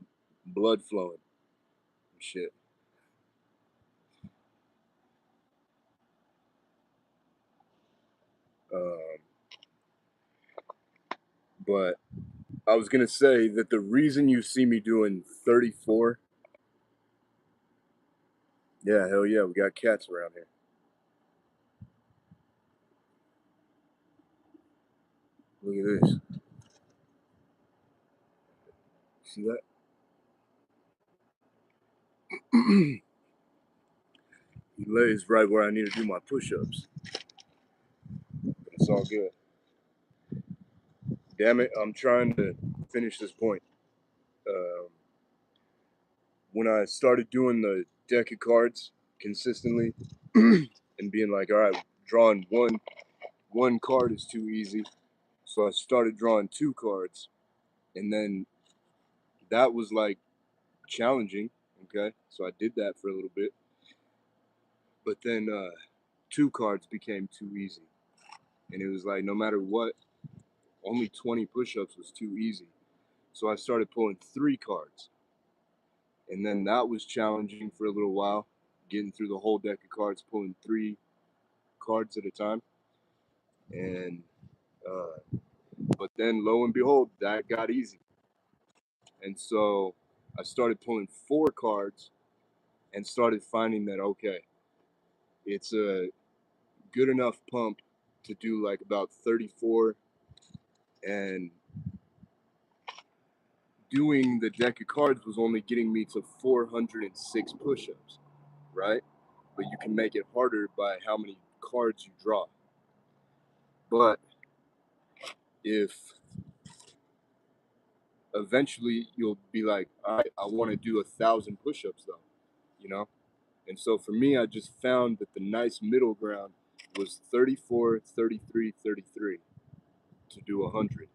Speaker 1: blood flowing and shit. Um, but I was gonna say that the reason you see me doing 34, yeah, hell yeah, we got cats around here. Look at this. See that? He lays right where I need to do my push-ups. But it's all good. Damn it, I'm trying to finish this point. Um, when I started doing the deck of cards consistently and being like, all right, drawing one card is too easy. So I started drawing 2 cards, and then that was like challenging. Okay, so I did that for a little bit, but then 2 cards became too easy, and it was like no matter what, only 20 push-ups was too easy. So I started pulling 3 cards, and then that was challenging for a little while, getting through the whole deck of cards, pulling 3 cards at a time, and but then lo and behold, that got easy, and so I started pulling 4 cards and started finding that okay, it's a good enough pump to do like about 34, and doing the deck of cards was only getting me to 406 push-ups, right? But you can make it harder by how many cards you draw. But if eventually you'll be like, all right, I want to do 1,000 push-ups though, you know? And so for me, I just found that the nice middle ground was 34, 33, 33 to do 100.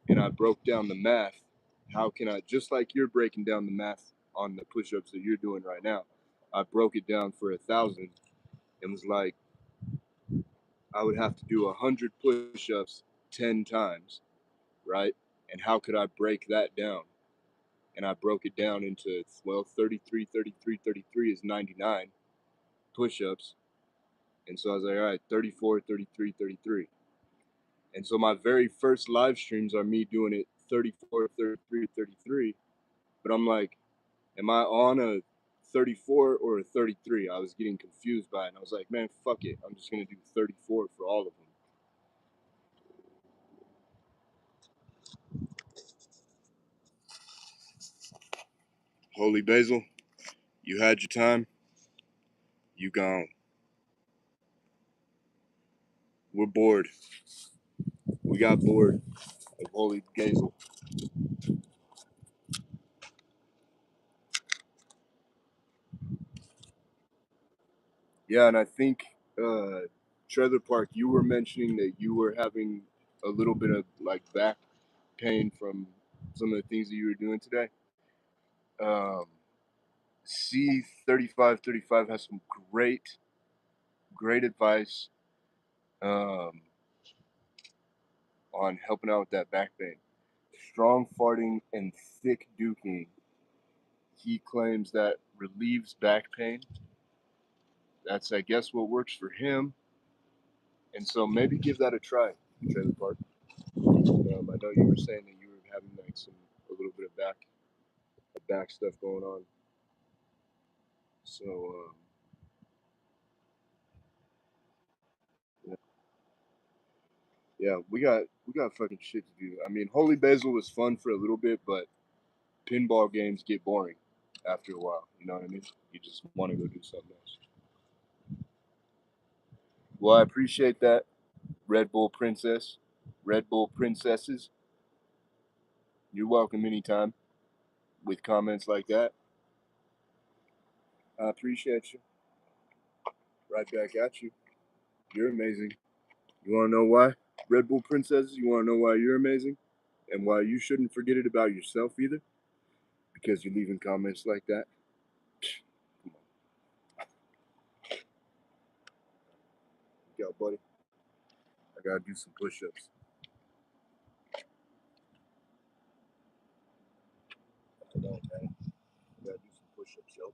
Speaker 1: And I broke down the math. How can I, just like you're breaking down the math on the push-ups that you're doing right now, I broke it down for 1,000 and was like, I would have to do 100 push-ups 10 times, right? And how could I break that down? And I broke it down into, well, 33, 33, 33 is 99 push-ups. And so I was like, all right, 34, 33, 33. And so my very first live streams are me doing it 34, 33, 33. But I'm like, am I on a 34 or a 33? I was getting confused by it. And I was like, man, fuck it. I'm just going to do 34 for all of them. Holy Basil, you had your time. You gone. We're bored. We got bored of Holy Basil. Yeah, and I think Trailer Park, you were mentioning that you were having a little bit of like back pain from some of the things that you were doing today. Um, C3535 has some great advice um, on helping out with that back pain. Strong farting and thick duking. He claims that relieves back pain. That's, I guess, what works for him. And so maybe give that a try, Trailer Park. I know you were saying that you were having like a little bit of back stuff going on. So yeah, yeah, we got fucking shit to do. I mean, Holy Basil was fun for a little bit, but pinball games get boring after a while. You know what I mean? You just want to go do something else. Well, I appreciate that, Red Bull Princess, Red Bull Princesses. You're welcome anytime with comments like that. I appreciate you. Right back at you. You're amazing. You want to know why? Red Bull Princesses, you want to know why you're amazing? And why you shouldn't forget it about yourself either? Because you're leaving comments like that? Come on. Yo, buddy. I gotta do some push ups. I know, man. I gotta do some push ups, yo.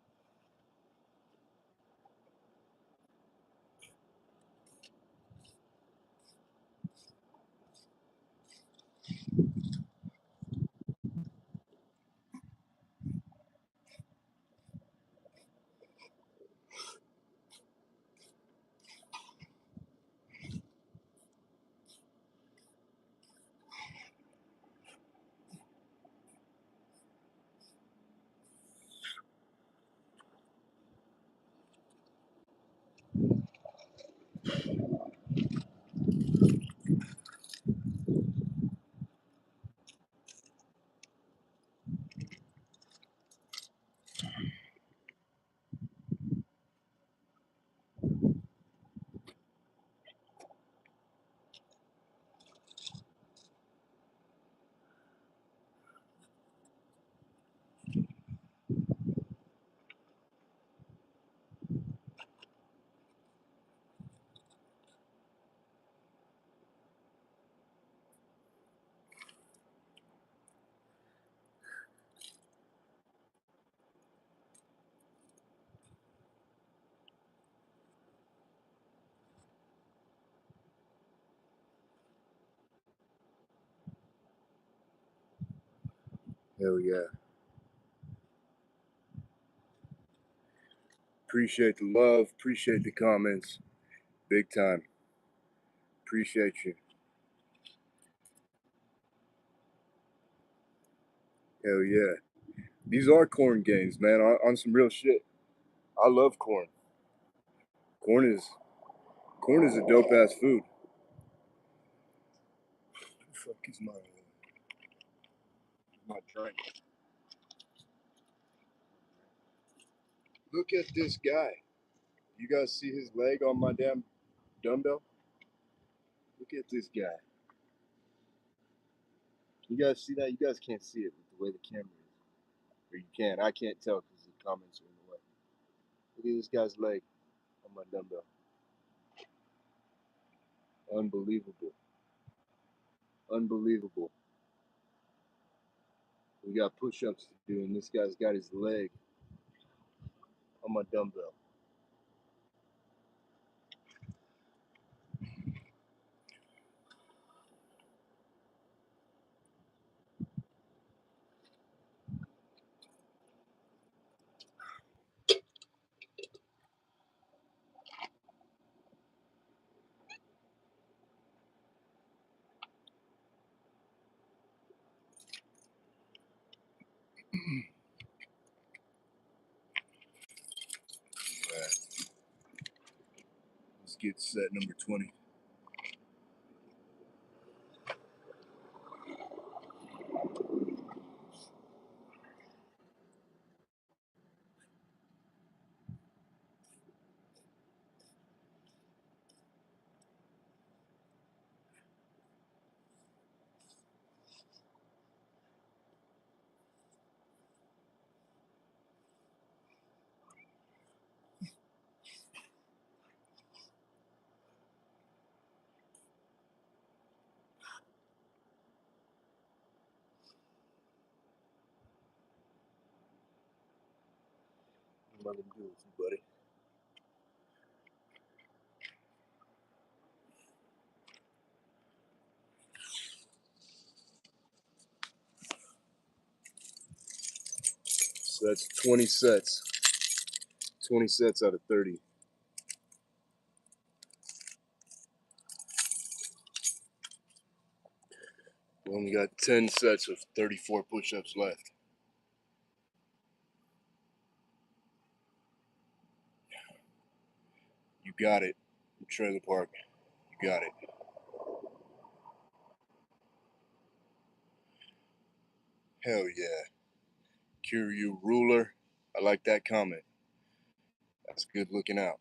Speaker 1: Hell yeah. Appreciate the love. Appreciate the comments. Big time. Appreciate you. Hell yeah. These are corn games, man. On some real shit. I love corn. Corn is corn is a dope ass food. What the fuck is my my drink. Look at this guy. You guys see his leg on my damn dumbbell? Look at this guy. You guys see that? You guys can't see it with the way the camera is. Or you can. I can't tell because the comments are in the way. Look at this guy's leg on my dumbbell. Unbelievable. Unbelievable. We got push-ups to do, and this guy's got his leg on my dumbbell. Right. Let's get set number 20. What am I gonna do with you, buddy? So that's 20 sets. 20 sets out of 30. We only got 10 sets of 34 push-ups left. You got it. Trailer park. You got it. Hell yeah. Kiryu ruler. I like that comment. That's good looking out.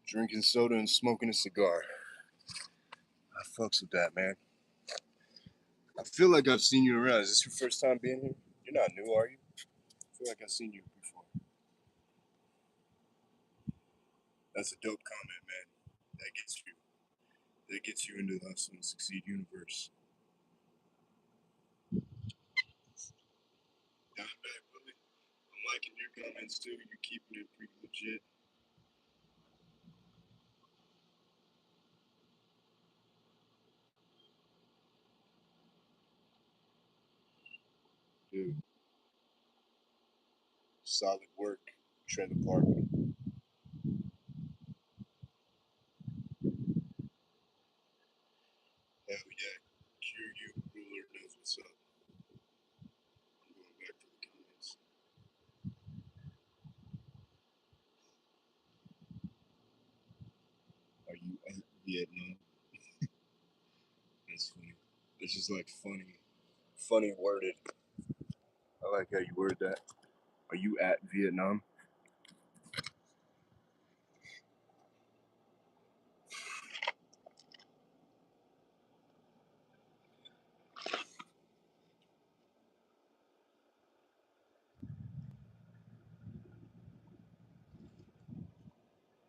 Speaker 1: Drinking soda and smoking a cigar. I fucks with that, man. I feel like I've seen you around. Is this your first time being here? You're not new, are you? I feel like I've seen you before. That's a dope comment, man. That gets you into the Hustle and Succeed universe. Not bad, Willie. I'm liking your comments too. You're keeping it pretty legit. Dude, solid work. Trailer park. Hell yeah. Kiryu ruler knows what's up. I'm going back to the comments. Are you at Vietnam? That's funny. It's just like funny worded. I like how you word that. Are you at Vietnam?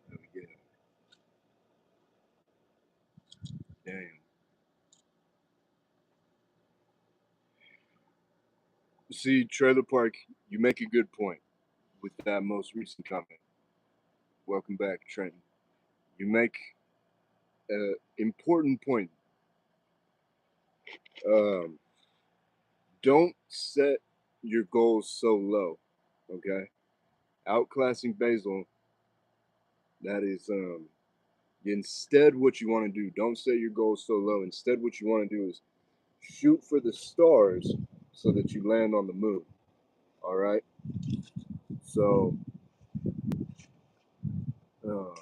Speaker 1: There we go. Damn. See, Trailer Park, you make a good point with that most recent comment. Welcome back, Trenton. You make an important point. Um, don't set your goals so low, okay? Outclassing Basil, that is instead what you want to do. Don't set your goals so low. Instead, what you want to do is shoot for the stars so that you land on the moon. All right. So, um,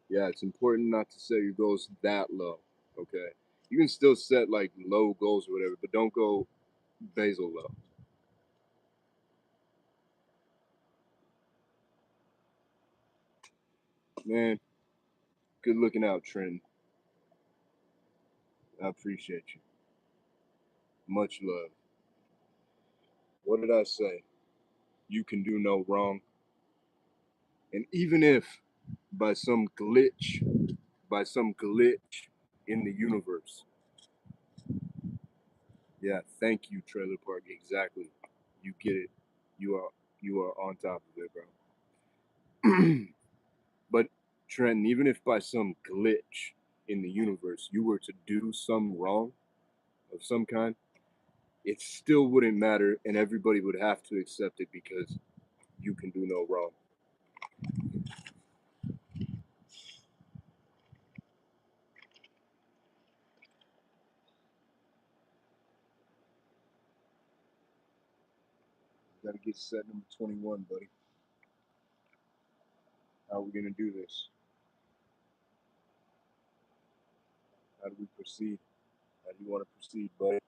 Speaker 1: yeah, it's important not to set your goals that low. Okay. You can still set like low goals or whatever, but don't go Basil though. Man, good looking out, Trent. I appreciate you. Much love. What did I say? You can do no wrong. And even if by some glitch, in the universe, yeah, thank you, Trailer Park. Exactly. You get it. You are you are on top of it, bro. But Trenton, even if by some glitch in the universe you were to do some wrong of some kind, it still wouldn't matter and everybody would have to accept it because you can do no wrong. Gotta get set number 21, buddy. How are we gonna do this? How do we proceed? How do you want to proceed, buddy?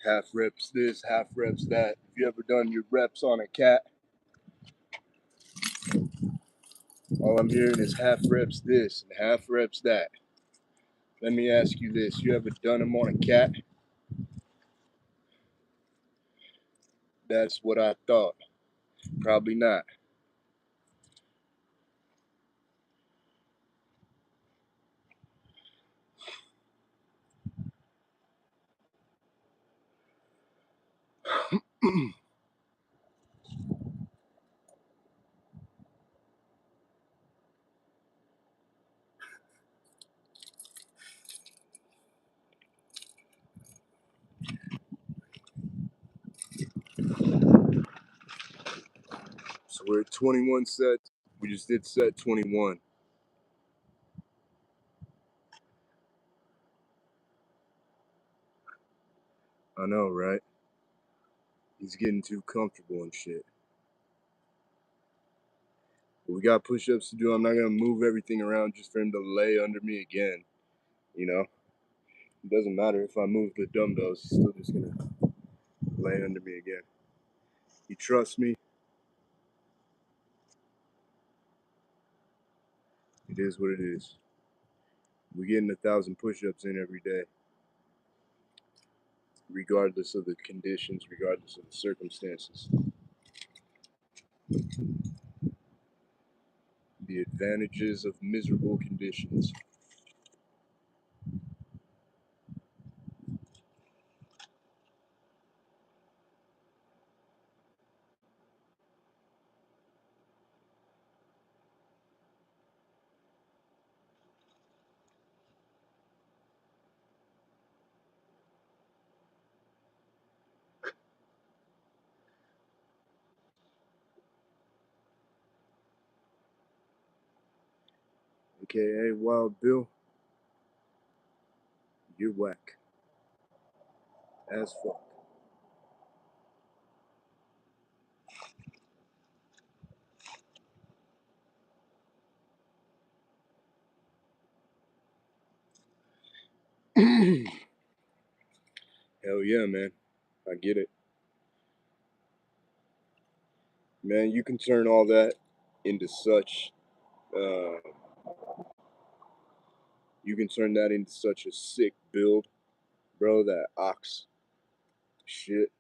Speaker 1: Half reps this, half reps that. Have you ever done your reps on a cat? All I'm hearing is half reps this and half reps that. Let me ask you this. You ever done them on a cat? That's what I thought. Probably not. So we're at 21 sets. We just did set 21. I know, right? He's getting too comfortable and shit. But we got push-ups to do. I'm not gonna move everything around just for him to lay under me again. You know? It doesn't matter if I move the dumbbells, he's still just gonna lay under me again. You trust me? It is what it is. We're getting 1,000 push-ups in every day, regardless of the conditions, regardless of the circumstances. The advantages of miserable conditions. AKA Wild Bill, you're whack. As fuck. Hell yeah, man. I get it. Man, you can turn all that into such, uh, you can turn that into such a sick build, bro. That ox shit,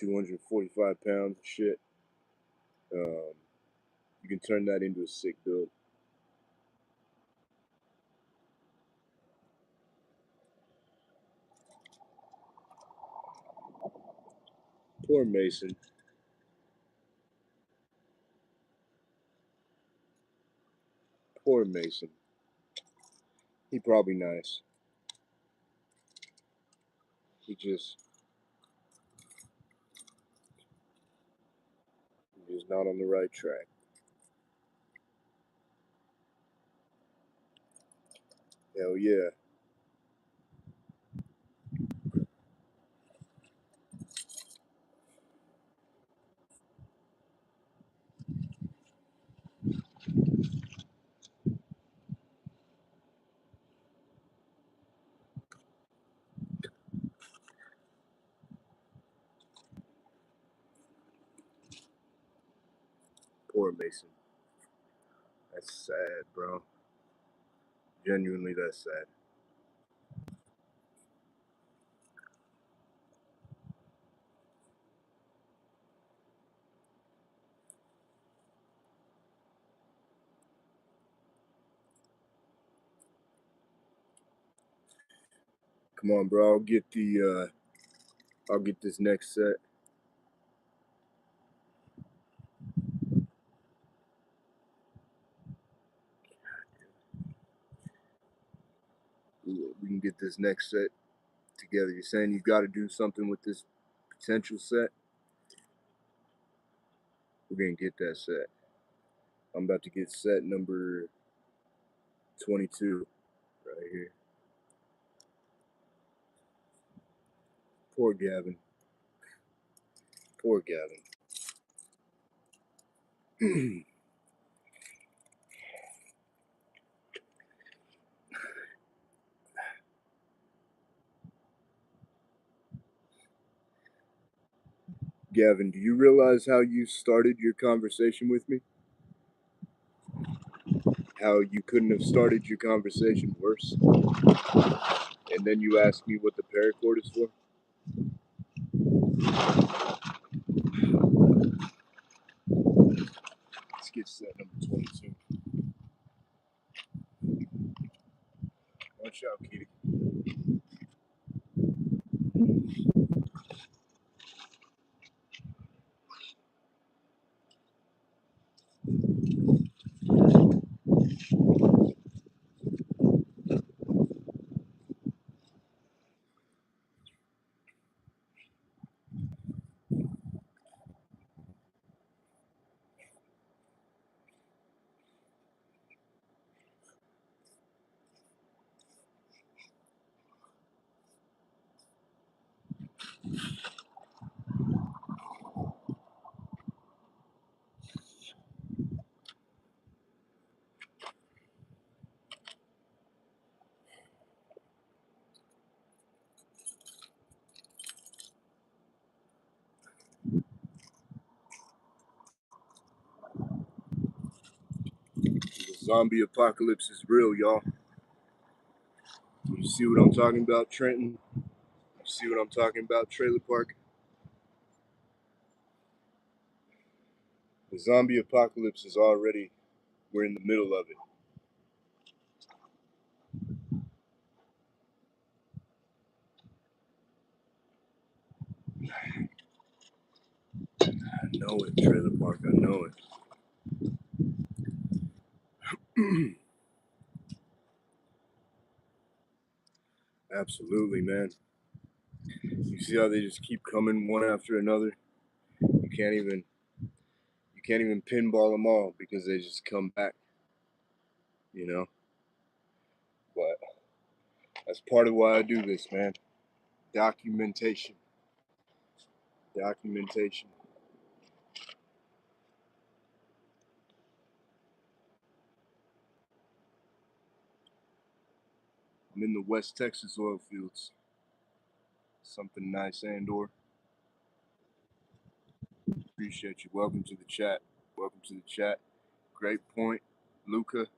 Speaker 1: 245 pounds of shit. Um, you can turn that into a sick build. Poor Mason. Poor Mason. He probably nice. He's just not on the right track. Hell yeah. Poor Mason. That's sad, bro. Genuinely, that's sad. Come on, bro. I'll get this next set. We can get this next set together. You're saying you got to do something with this potential set. We're gonna get that set. I'm about to get set number 22 right here. Poor Gavin. Poor Gavin. Gavin, do you realize how you started your conversation with me? How you couldn't have started your conversation worse? And then you asked me what the paracord is for? Let's get set number 22. Watch out, Kitty. The zombie apocalypse is real, y'all. You see what I'm talking about, Trenton? You see what I'm talking about, Trailer Park? The zombie apocalypse is already, we're in the middle of it. I know it, Trailer Park, I know it. Absolutely, man. You see how they just keep coming one after another? You can't even pinball them all because they just come back, you know? But that's part of why I do this, man. Documentation. Documentation. I'm in the West Texas oil fields. Something nice, Andor. Appreciate you. Welcome to the chat. Welcome to the chat. Great point. Lucas.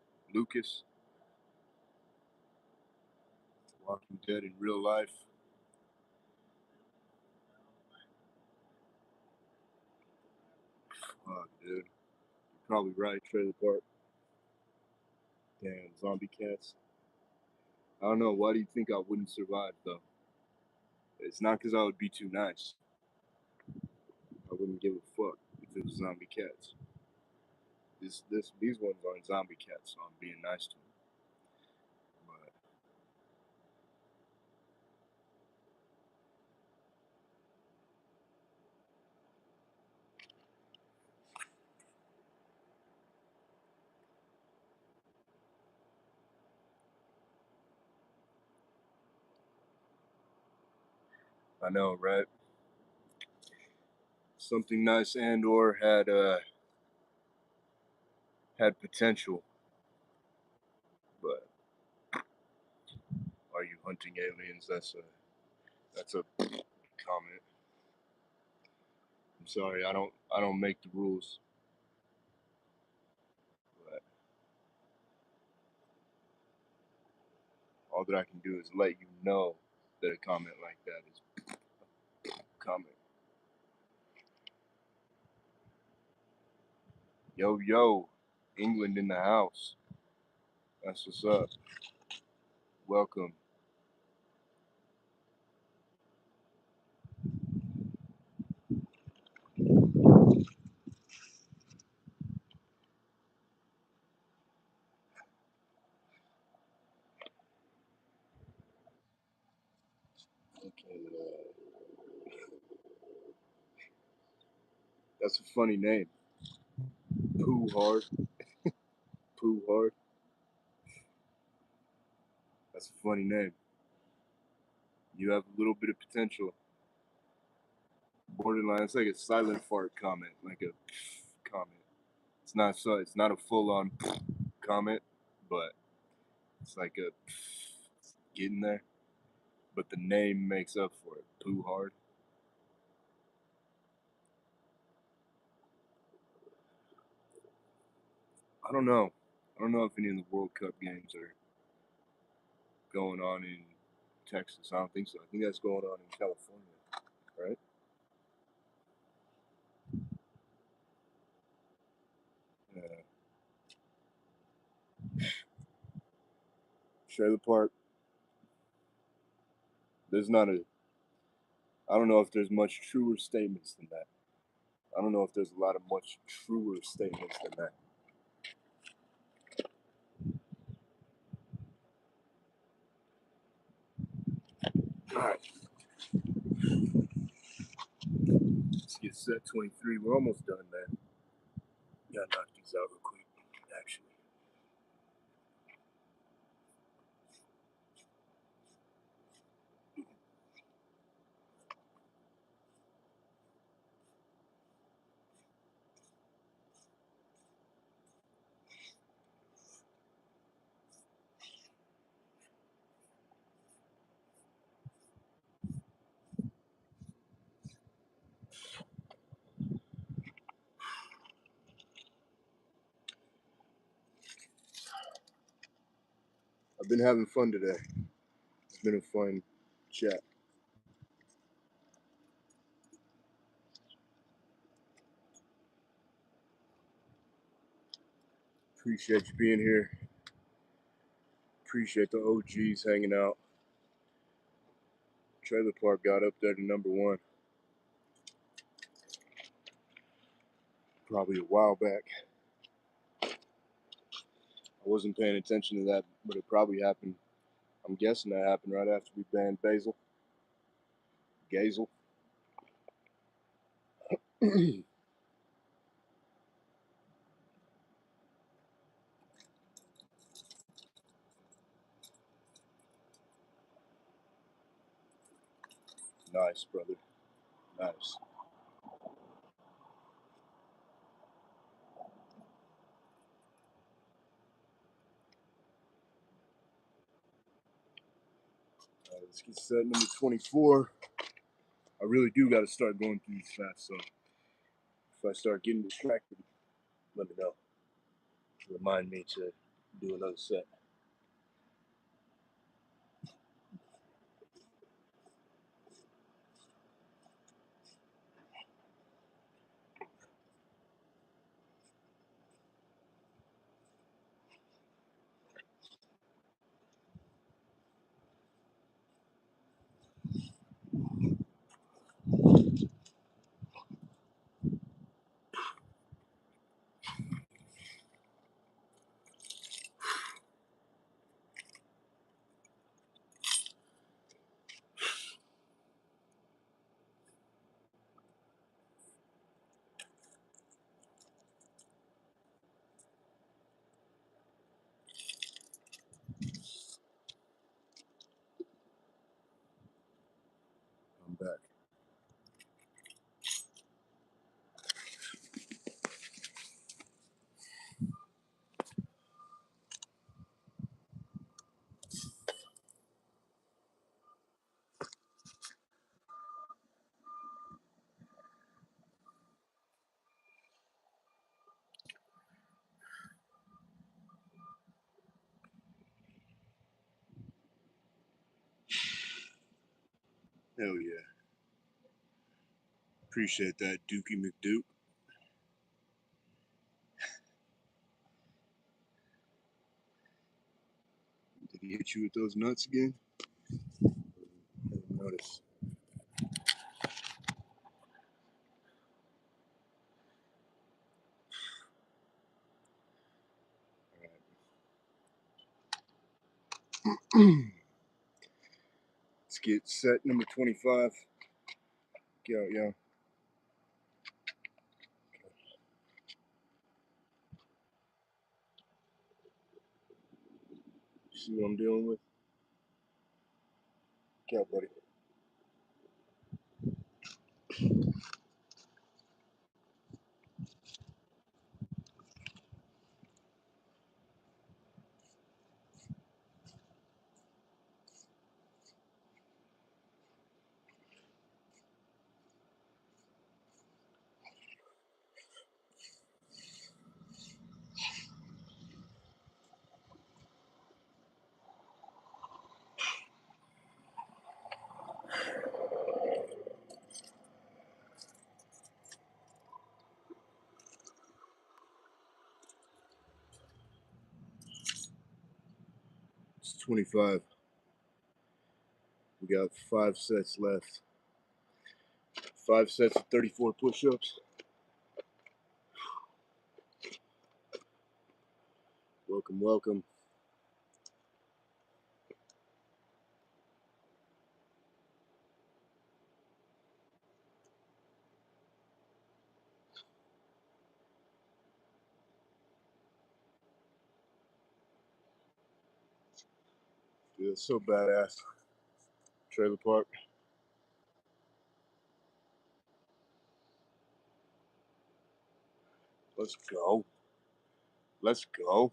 Speaker 1: Walking Dead in real life. Fuck, dude. You're probably right, Trailer Park. Damn, zombie cats. I don't know. Why do you think I wouldn't survive, though? It's not because I would be too nice. I wouldn't give a fuck if it was zombie cats. These ones aren't zombie cats, so I'm being nice to them. But I know, right? Something nice and or had potential, but are you hunting aliens? That's a comment. I'm sorry, I don't make the rules, but all that I can do is let you know that a comment like that is a comment. Yo yo, England in the house. That's what's up. Welcome. Okay, that's a funny name. Pooh hard. Pooh hard. That's a funny name. You have a little bit of potential. Borderline. It's like a silent fart comment, like a comment. It's not so. It's not a full-on comment, but it's like a getting there. But the name makes up for it. Pooh hard. I don't know. I don't know if any of the World Cup games are going on in Texas. I don't think so. I think that's going on in California, right? Yeah. Trailer Park. There's not a. I don't know if there's much truer statements than that. I don't know if there's a lot of much truer statements than that. All right, let's get set 23. We're almost done, man. Gotta knock these out real quick, actually. I've been having fun today. It's been a fun chat. Appreciate you being here. Appreciate the OGs hanging out. Trailer Park got up there to #1 probably a while back. I wasn't paying attention to that, but it probably happened. I'm guessing that happened right after we banned Basil. Gazel. Nice, brother. Nice. Let's get set #24. I really do got to start going through these fast, so if I start getting distracted, let me know. Remind me to do another set. Hell yeah. Appreciate that, Dookie McDuke. Did he hit you with those nuts again? I didn't notice. Let's get set number 25. Get out, y'all. See what I'm dealing with? Get out, buddy. It's 25. We got 5 sets left. 5 sets of 34 push-ups. Welcome, welcome. Dude, it's so badass. Trailer park. Let's go. Let's go.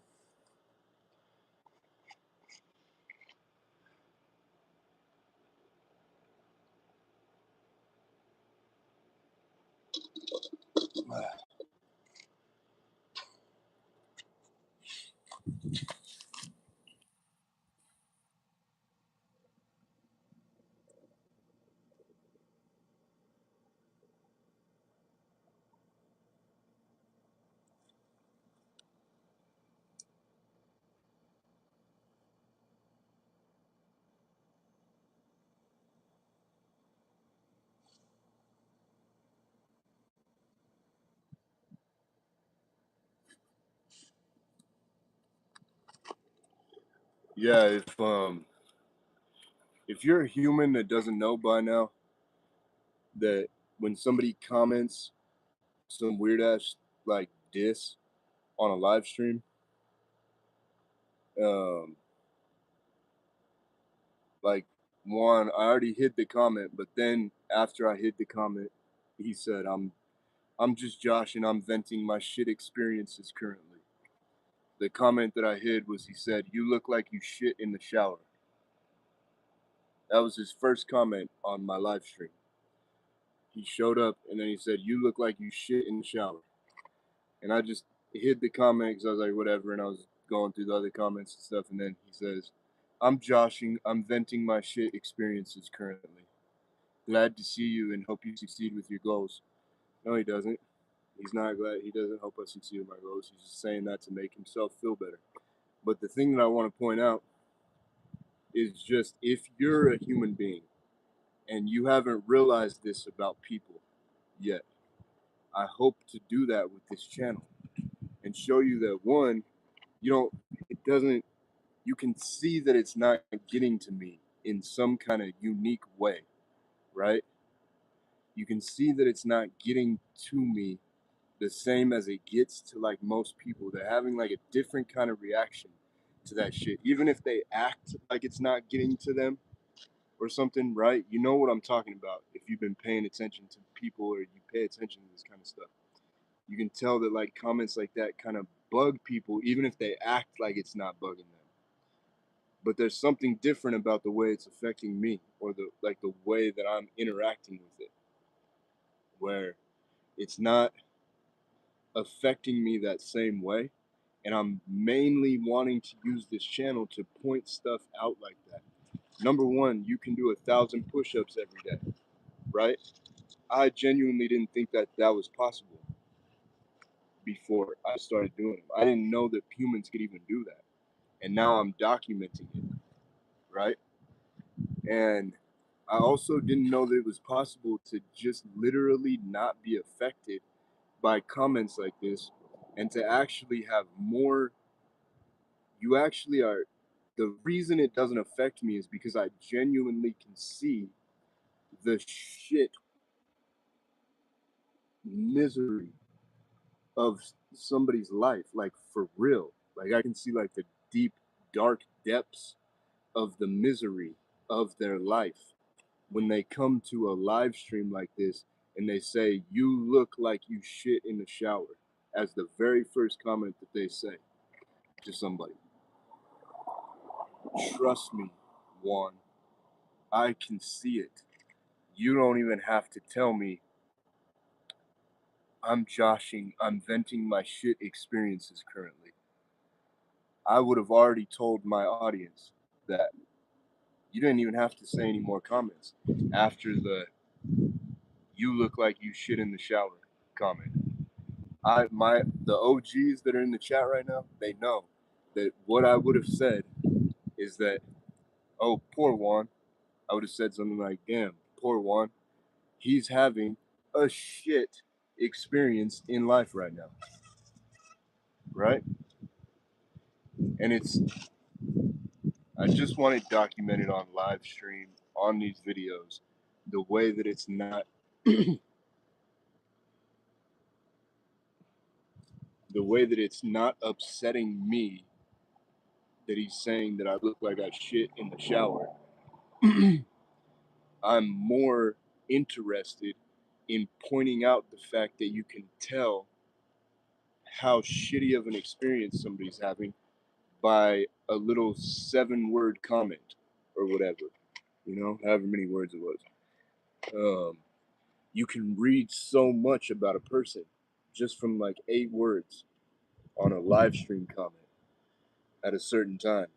Speaker 1: Yeah, if you're a human that doesn't know by now that when somebody comments some weird ass like diss on a live stream, um, like one, I already hid the comment, but then after I hid the comment, he said, I'm just Josh and I'm venting my shit experiences currently. The comment that I hid was he said, "You look like you shit in the shower." That was his first comment on my live stream. He showed up and then he said, "You look like you shit in the shower." And I just hid the comment because I was like, whatever. And I was going through the other comments and stuff. And then he says, "I'm joshing. I'm venting my shit experiences currently. Glad to see you and hope you succeed with your goals." No, he doesn't. He's not glad. He doesn't hope I succeed with my goals. He's just saying that to make himself feel better. But the thing that I want to point out is just if you're a human being and you haven't realized this about people yet, I hope to do that with this channel and show you that one, you don't, it doesn't, you can see that it's not getting to me in some kind of unique way, right? You can see that it's not getting to me the same as it gets to like most people. They're having like a different kind of reaction to that shit. Even if they act like it's not getting to them or something, right? You know what I'm talking about if you've been paying attention to people or you pay attention to this kind of stuff. You can tell that like comments like that kind of bug people even if they act like it's not bugging them. But there's something different about the way it's affecting me or the way that I'm interacting with it where it's not affecting me that same way, and I'm mainly wanting to use this channel to point stuff out like that Number one, you can do 1,000 push-ups every day, right? I genuinely didn't think that that was possible before I started doing them. I didn't know that humans could even do that. And now I'm documenting it, right? And I also didn't know that it was possible to just literally not be affected by comments like this and to actually have more. You actually are. The reason it doesn't affect me is because I genuinely can see the shit misery of somebody's life, like for real. Like I can see like the deep, dark depths of the misery of their life when they come to a live stream like this and they say, "You look like you shit in the shower," as the very first comment that they say to somebody. Trust me, Juan, I can see it. You don't even have to tell me. I'm joshing, I'm venting my shit experiences currently. I would have already told my audience that. You didn't even have to say any more comments after the "you look like you shit in the shower" comment. The OGs that are in the chat right now, they know that what I would have said is that, "Oh, poor Juan." I would have said something like, "Damn, poor Juan. He's having a shit experience in life right now." Right? And I just want it documented on live stream, on these videos, the way that it's not the way that it's not upsetting me that he's saying that I look like I shit in the shower. I'm more interested in pointing out the fact that you can tell how shitty of an experience somebody's having by a little 7-word comment or whatever, however many words it was. You can read so much about a person just from like 8 words on a live stream comment at a certain time.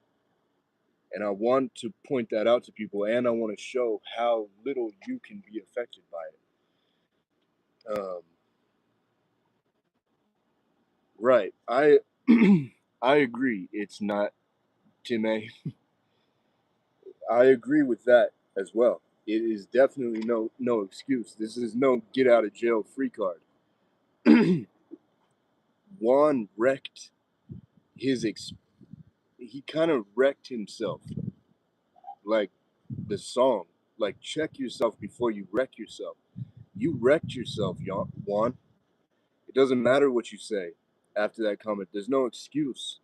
Speaker 1: And I want to point that out to people, and I want to show how little you can be affected by it. Right. I agree. It's not Tim A. I agree with that as well. It is definitely no excuse. This is no get out of jail free card. Juan wrecked he kind of wrecked himself. Like the song, like check yourself before you wreck yourself. You wrecked yourself, Juan. It doesn't matter what you say after that comment. There's no excuse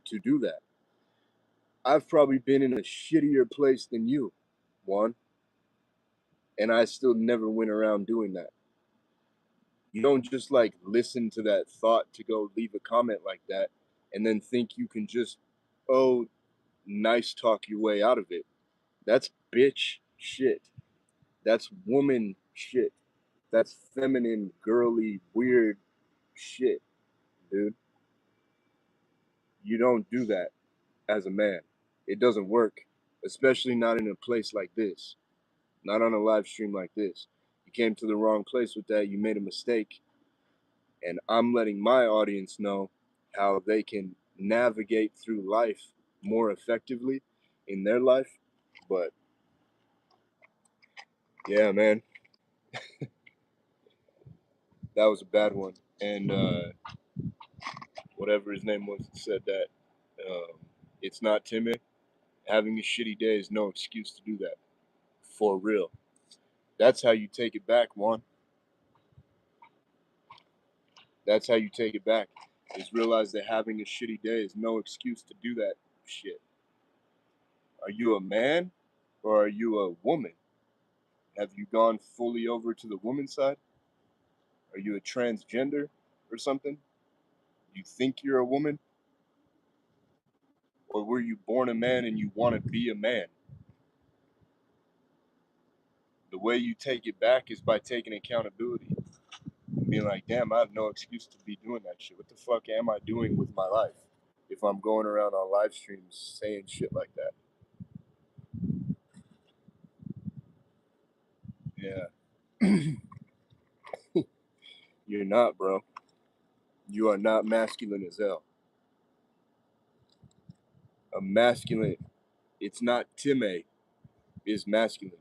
Speaker 1: to do that. I've probably been in a shittier place than you, Juan, and I still never went around doing that. You don't just like listen to that thought to go leave a comment like that and then think you can just, oh, nice talk your way out of it. That's bitch shit. That's woman shit. That's feminine, girly, weird shit, dude. You don't do that as a man. It doesn't work, especially not in a place like this, not on a live stream like this. You came to the wrong place with that. You made a mistake. And I'm letting my audience know how they can navigate through life more effectively in their life. But yeah, man, that was a bad one. And whatever his name was that said that, it's not timid. Having a shitty day is no excuse to do that. For real. That's how you take it back, Juan. That's how you take it back. Is realize that having a shitty day is no excuse to do that shit. Are you a man or are you a woman? Have you gone fully over to the woman's side? Are you a transgender or something? You think you're a woman? Or were you born a man and you want to be a man? The way you take it back is by taking accountability. And being like, damn, I have no excuse to be doing that shit. What the fuck am I doing with my life if I'm going around on live streams saying shit like that? Yeah. You're not, bro. You are not masculine as hell. A masculine, it's not Timmy, is masculine.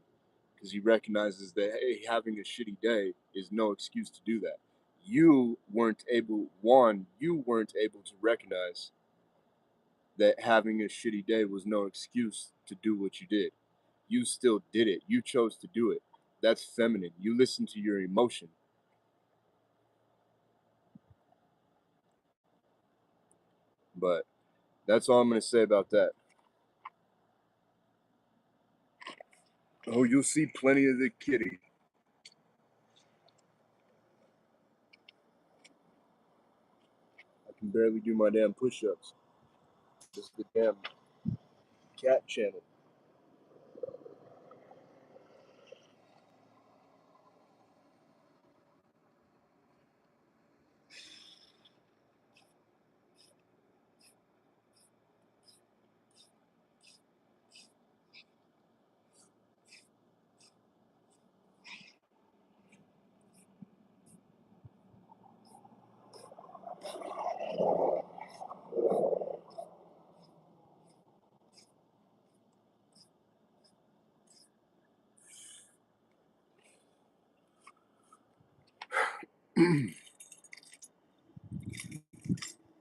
Speaker 1: Because he recognizes that, hey, having a shitty day is no excuse to do that. You weren't able to recognize that having a shitty day was no excuse to do what you did. You still did it. You chose to do it. That's feminine. You listen to your emotion. But that's all I'm going to say about that. Oh, you'll see plenty of the kitty. I can barely do my damn push-ups. Just the damn cat channel.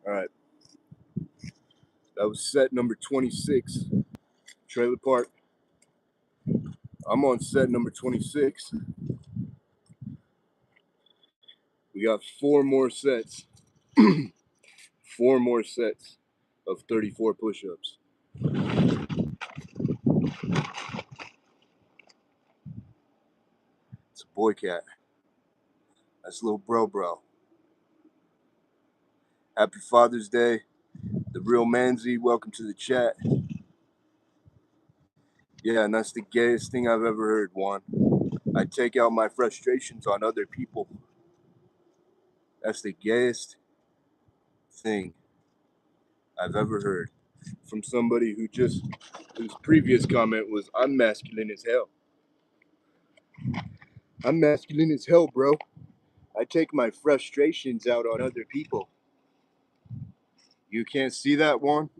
Speaker 1: All right. That was set number 26. Trailer Park. I'm on set number 26. We got 4 more sets. 4 more sets of 34 push-ups. It's a boy cat. That's little bro. Happy Father's Day. The real Manzi, welcome to the chat. Yeah, and that's the gayest thing I've ever heard, Juan. I take out my frustrations on other people. That's the gayest thing I've ever heard from somebody whose previous comment was, I'm masculine as hell. I'm masculine as hell, bro. I take my frustrations out on other people. You can't see that, Juan?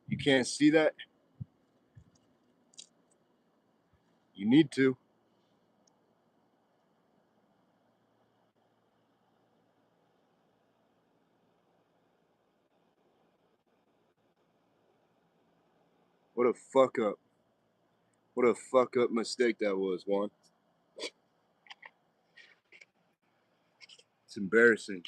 Speaker 1: You can't see that? You need to. What a fuck up. What a fuck up mistake that was, Juan. It's embarrassing.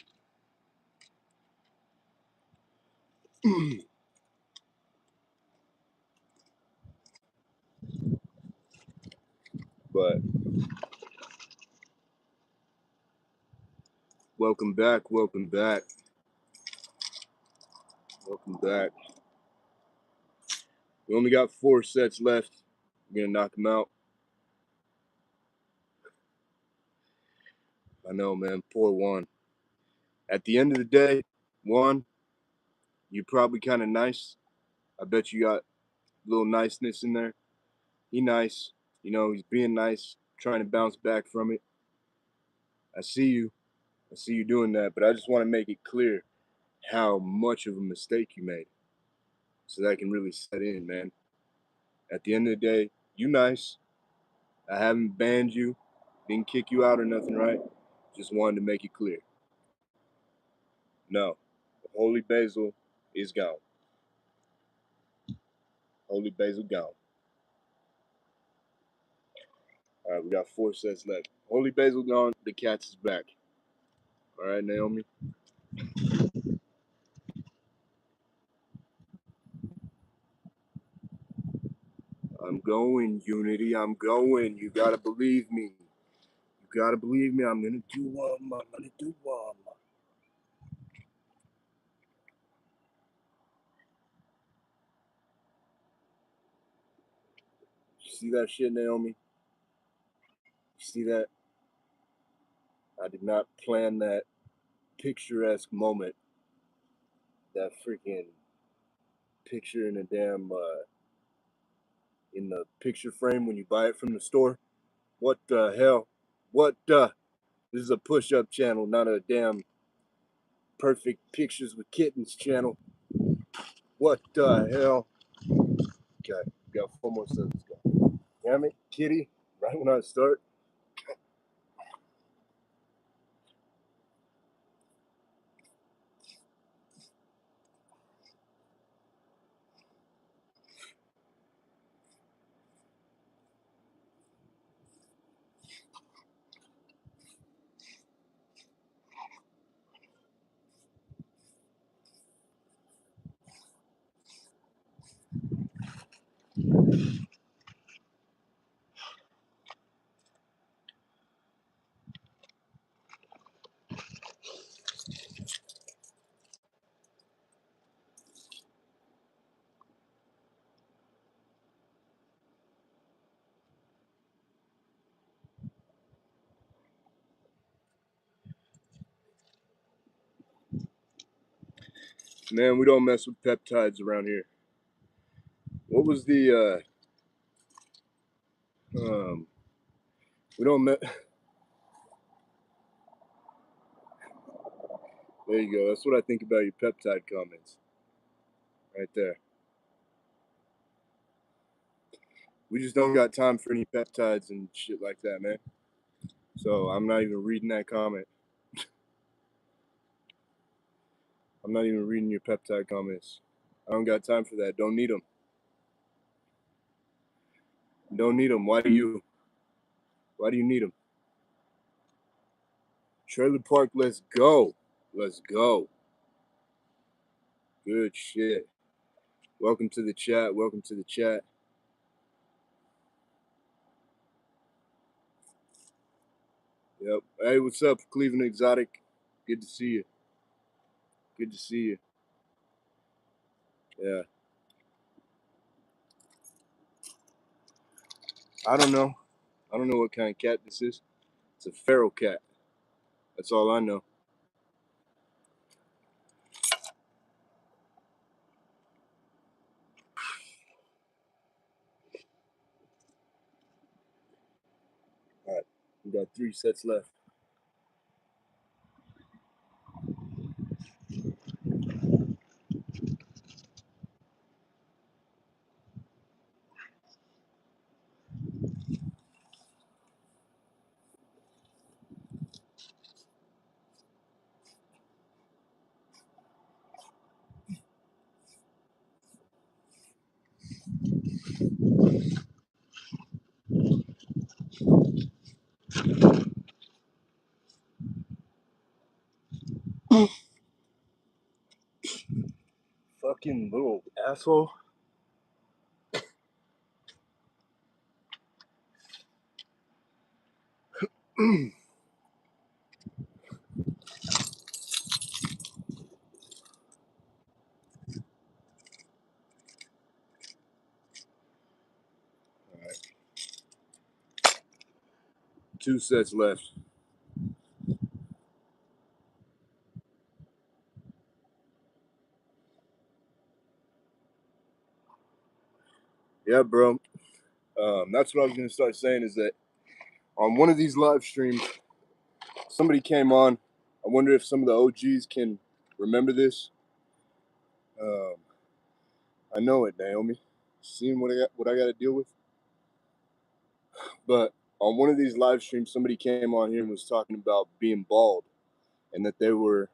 Speaker 1: But welcome back, welcome back. Welcome back. We only got 4 sets left. We're gonna knock them out. I know, man. Poor Juan. At the end of the day, Juan, you're probably kind of nice. I bet you got a little niceness in there. He nice. You know, he's being nice, trying to bounce back from it. I see you. I see you doing that. But I just want to make it clear how much of a mistake you made, so that can really set in, man. At the end of the day, you nice. I haven't banned you, didn't kick you out or nothing, right? Just wanted to make it clear. No, the holy basil is gone. Holy basil gone. All right, we got 4 sets left. Holy basil gone. The cats is back. All right, Naomi. I'm going, Unity. I'm going. You gotta believe me. You gotta believe me. I'm gonna do one. I'm gonna do one. You see that shit, Naomi? You see that? I did not plan that picturesque moment. That freaking picture in the picture frame when you buy it from the store. What the hell? What the? This is a push-up channel, not a damn perfect pictures with kittens channel. What the hell? Okay, got 4 more seconds. Damn it, kitty! Right when I start. Man, we don't mess with peptides around here. What was the we don't mess. There you go. That's what I think about your peptide comments. Right there. We just don't got time for any peptides and shit like that, man. So I'm not even reading that comment. I'm not even reading your peptide comments. I don't got time for that. Don't need them. Don't need them. Why do you? Why do you need them? Trailer Park, let's go. Let's go. Good shit. Welcome to the chat. Welcome to the chat. Yep. Hey, what's up, Cleveland Exotic? Good to see you. Good to see you. Yeah. I don't know. I don't know what kind of cat this is. It's a feral cat. That's all I know. All right. We got 3 sets left. Fucking little asshole. All right. 2 sets left. Yeah, bro. That's what I was gonna start saying is that on one of these live streams, somebody came on. I wonder if some of the OGs can remember this. Um, I know it, Naomi. Seeing what I got to deal with. But on one of these live streams, somebody came on here and was talking about being bald, and that they were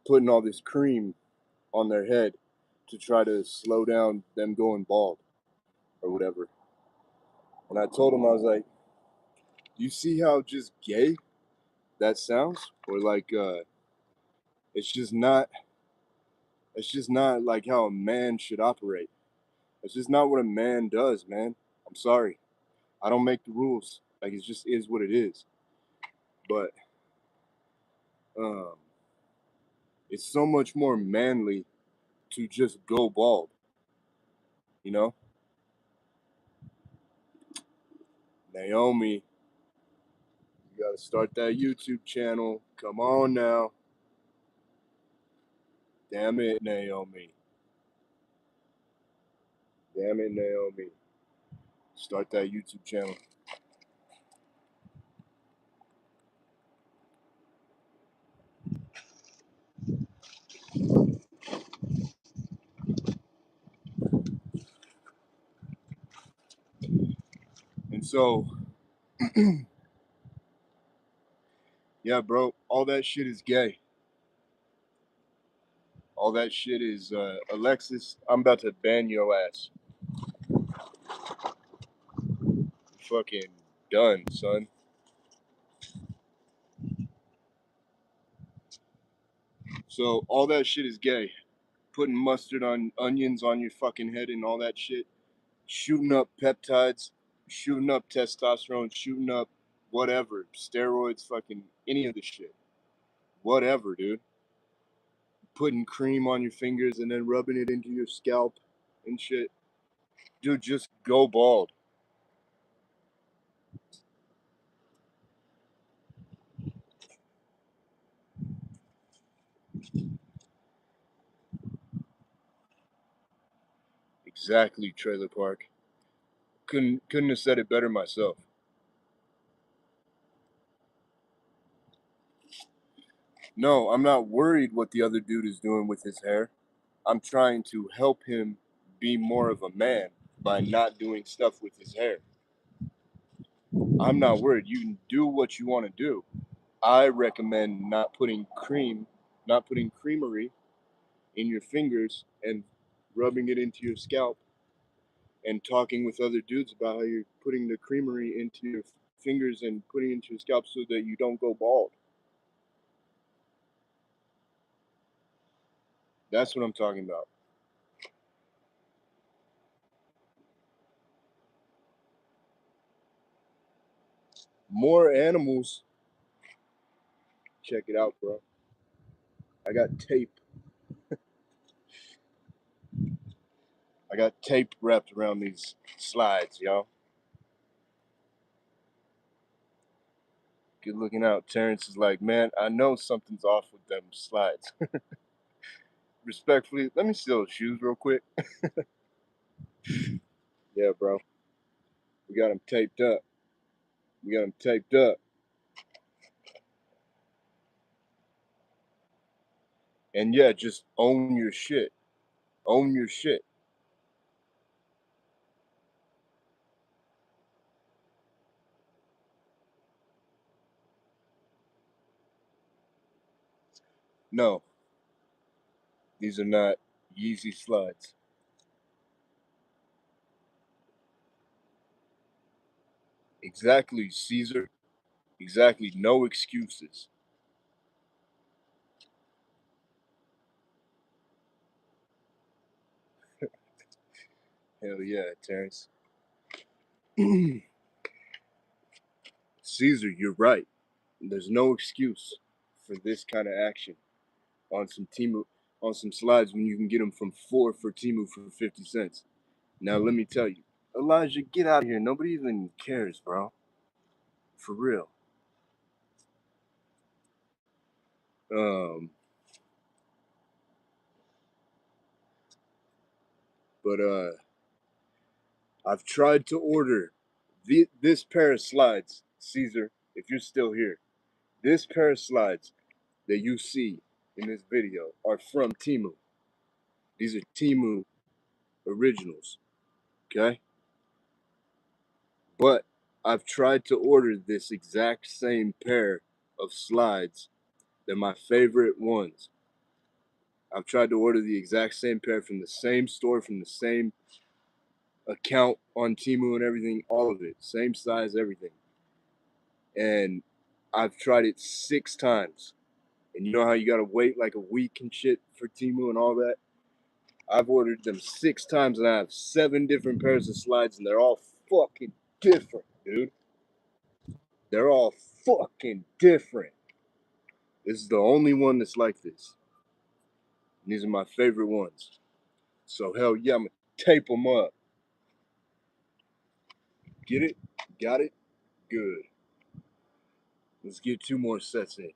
Speaker 1: putting all this cream on their head to try to slow down them going bald or whatever. And I told him, I was like, "Do you see how just gay that sounds? Or like, it's just not. It's just not like how a man should operate. It's just not what a man does, man. I'm sorry. I don't make the rules. Like, it just is what it is. But um, it's so much more manly to just go bald, you know? Naomi, you gotta start that YouTube channel. Come on now. Damn it, Naomi. Damn it, Naomi. Start that YouTube channel. So, yeah, bro, all that shit is gay. All that shit is, Alexis, I'm about to ban your ass. Fucking done, son. So, all that shit is gay. Putting mustard on onions on your fucking head and all that shit. Shooting up peptides, shooting up testosterone, shooting up whatever, steroids, fucking any of the shit. Whatever, dude. Putting cream on your fingers and then rubbing it into your scalp and shit. Dude, just go bald. Exactly, trailer park. Couldn't have said it better myself. No, I'm not worried what the other dude is doing with his hair. I'm trying to help him be more of a man by not doing stuff with his hair. I'm not worried. You can do what you want to do. I recommend not putting creamery in your fingers and rubbing it into your scalp and talking with other dudes about how you're putting the creamery into your fingers and putting it into your scalp so that you don't go bald. That's what I'm talking about. More animals. Check it out, bro. I got tape. I got tape wrapped around these slides, y'all. Good looking out. Terrence is like, man, I know something's off with them slides. Respectfully, let me see those shoes real quick. Yeah, bro. We got them taped up. We got them taped up. And yeah, just own your shit. Own your shit. No, these are not Yeezy slides. Exactly, Caesar. Exactly. No excuses. Hell yeah, Terrence. Caesar, you're right. There's no excuse for this kind of action on some Timu, on some slides when you can get them from 4 for Timu for 50 cents. Now let me tell you, Elijah, get out of here. Nobody even cares, bro. For real. Um, but I've tried to order this pair of slides, Caesar. If you're still here, this pair of slides that you see in this video are from Timu. These are Timu originals, okay? But I've tried to order this exact same pair of slides. They're my favorite ones. I've tried to order the exact same pair from the same store, from the same account on Timu and everything, all of it, same size, everything. And I've tried it 6 times. And you know how you gotta wait like a week and shit for Timu and all that? I've ordered them 6 times and I have 7 different pairs of slides and they're all fucking different, dude. They're all fucking different. This is the only one that's like this. And these are my favorite ones. So hell yeah, I'm gonna tape them up. Get it? Got it? Good. Let's get 2 more sets in.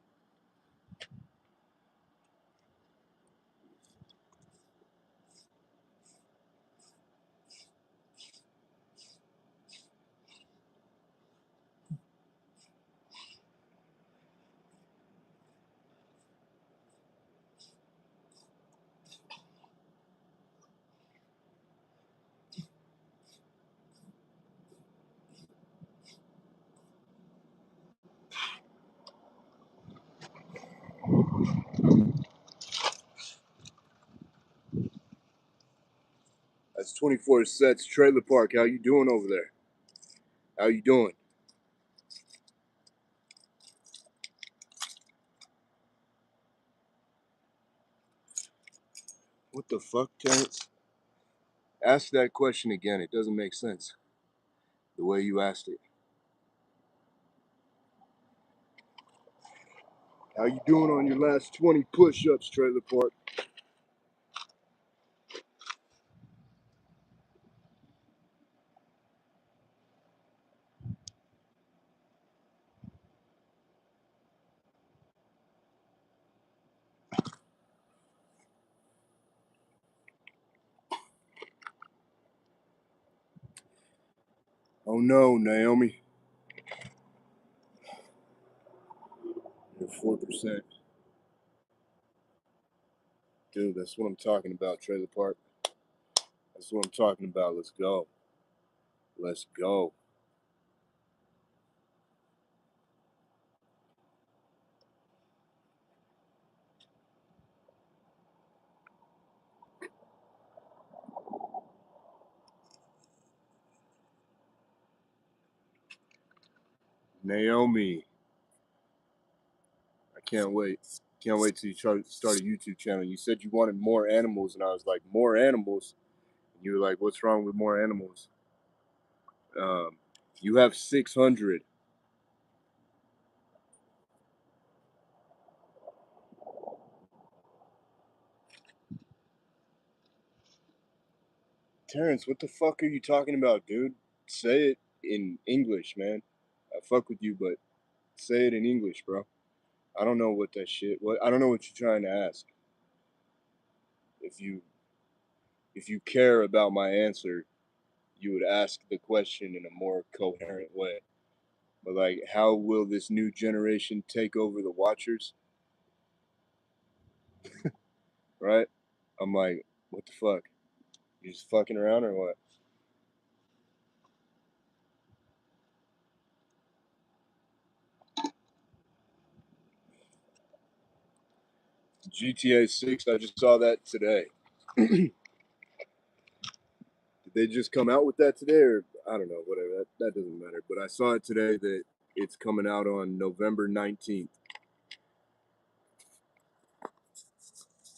Speaker 1: That's 24 sets. Trailer Park, how you doing over there? How you doing? What the fuck, Terrence? Ask that question again. It doesn't make sense. The way you asked it. How you doing on your last 20 push-ups, Trailer Park? Oh no, Naomi. You're 4%. Dude, that's what I'm talking about, Trailer Park. That's what I'm talking about. Let's go. Let's go. Naomi. I can't wait. Can't wait till you start a YouTube channel. You said you wanted more animals, and I was like, more animals? And you were like, what's wrong with more animals? Um, you have 600. Terrence, what the fuck are you talking about, dude? Say it in English, man. I fuck with you, but say it in English, bro. I don't know what that shit. What I don't know what you're trying to ask. If you if you care about my answer, you would ask the question in a more coherent way. But like, how will this new generation take over the Watchers? Right? I'm like, what the fuck? You just fucking around or what? GTA 6, I just saw that today. Did they just come out with that today, or I don't know, whatever. That doesn't matter. But I saw it today that it's coming out on November 19th.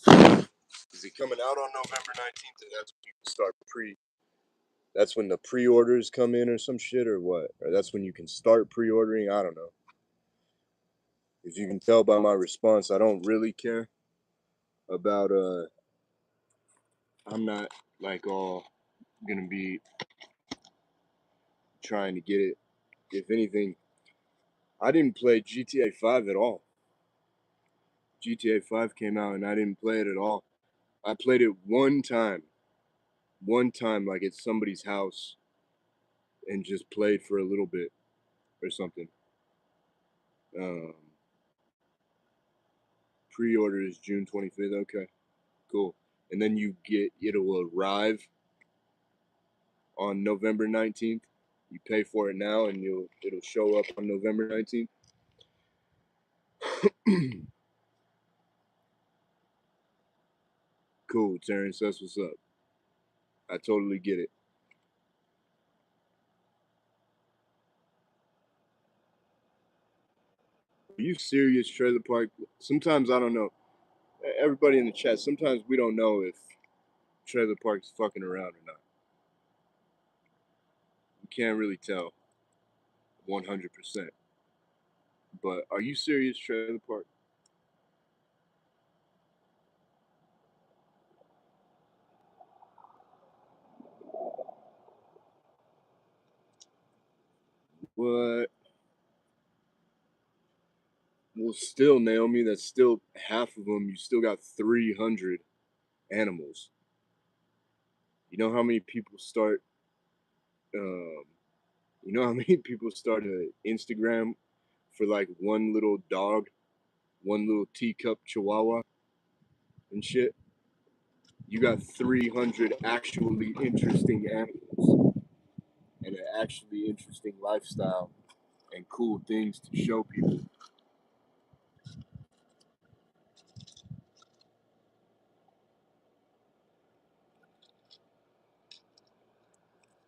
Speaker 1: Is it coming out on November 19th? And that's when you can start pre. That's when the pre-orders come in, or some shit, or what? Or that's when you can start pre-ordering. I don't know. If you can tell by my response, I don't really care about. I'm not like all gonna be trying to get it. If anything, I didn't play GTA 5 at all. GTA 5 came out and I didn't play it at all. I played it one time, like at somebody's house, and just played for a little bit or something. Um, Pre-order is June 25th. Okay, cool. And then it'll arrive on November 19th. You pay for it now, and it'll show up on November 19th. Cool, Terrence. That's what's up. I totally get it. Are you serious, Trailer Park? Sometimes I don't know. Everybody in the chat, sometimes we don't know if Trailer Park's fucking around or not. We can't really tell 100%. But are you serious, Trailer Park? What? Well, still, Naomi, that's still half of them. You still got 300 animals. You know how many people start? Um, you know how many people start an Instagram for like one little dog, one little teacup chihuahua and shit? You got 300 actually interesting animals and an actually interesting lifestyle and cool things to show people.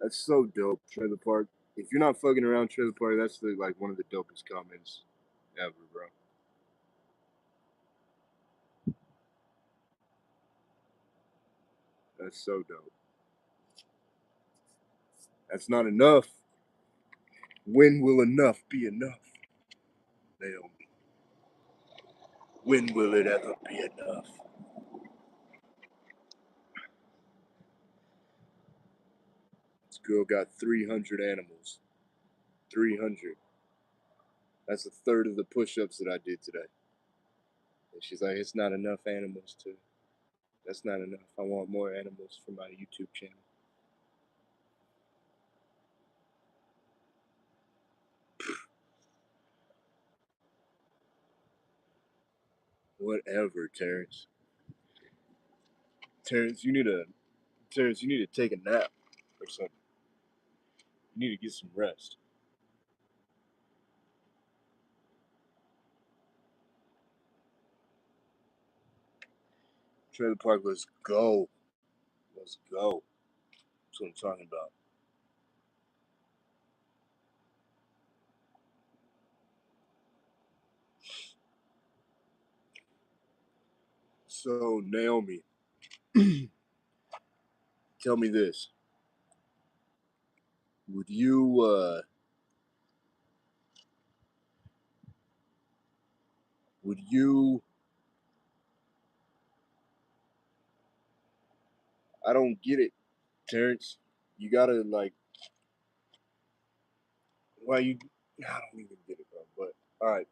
Speaker 1: That's so dope, Trailer Park. If you're not fucking around Trailer Park, that's like one of the dopest comments ever, bro. That's so dope. That's not enough. When will enough be enough? Naomi. When will it ever be enough? This girl got 300 animals. 300. That's a third of the push-ups that I did today. And she's like, it's not enough animals to. That's not enough. I want more animals for my YouTube channel. Whatever, Terrence. Terrence, you need to take a nap or something. You need to get some rest. Trailer Park, let's go. Let's go. That's what I'm talking about. So, Naomi, tell me this. Would you, would you, I don't get it, Terrence. You gotta, like, why you, I don't even get it, bro. But, alright.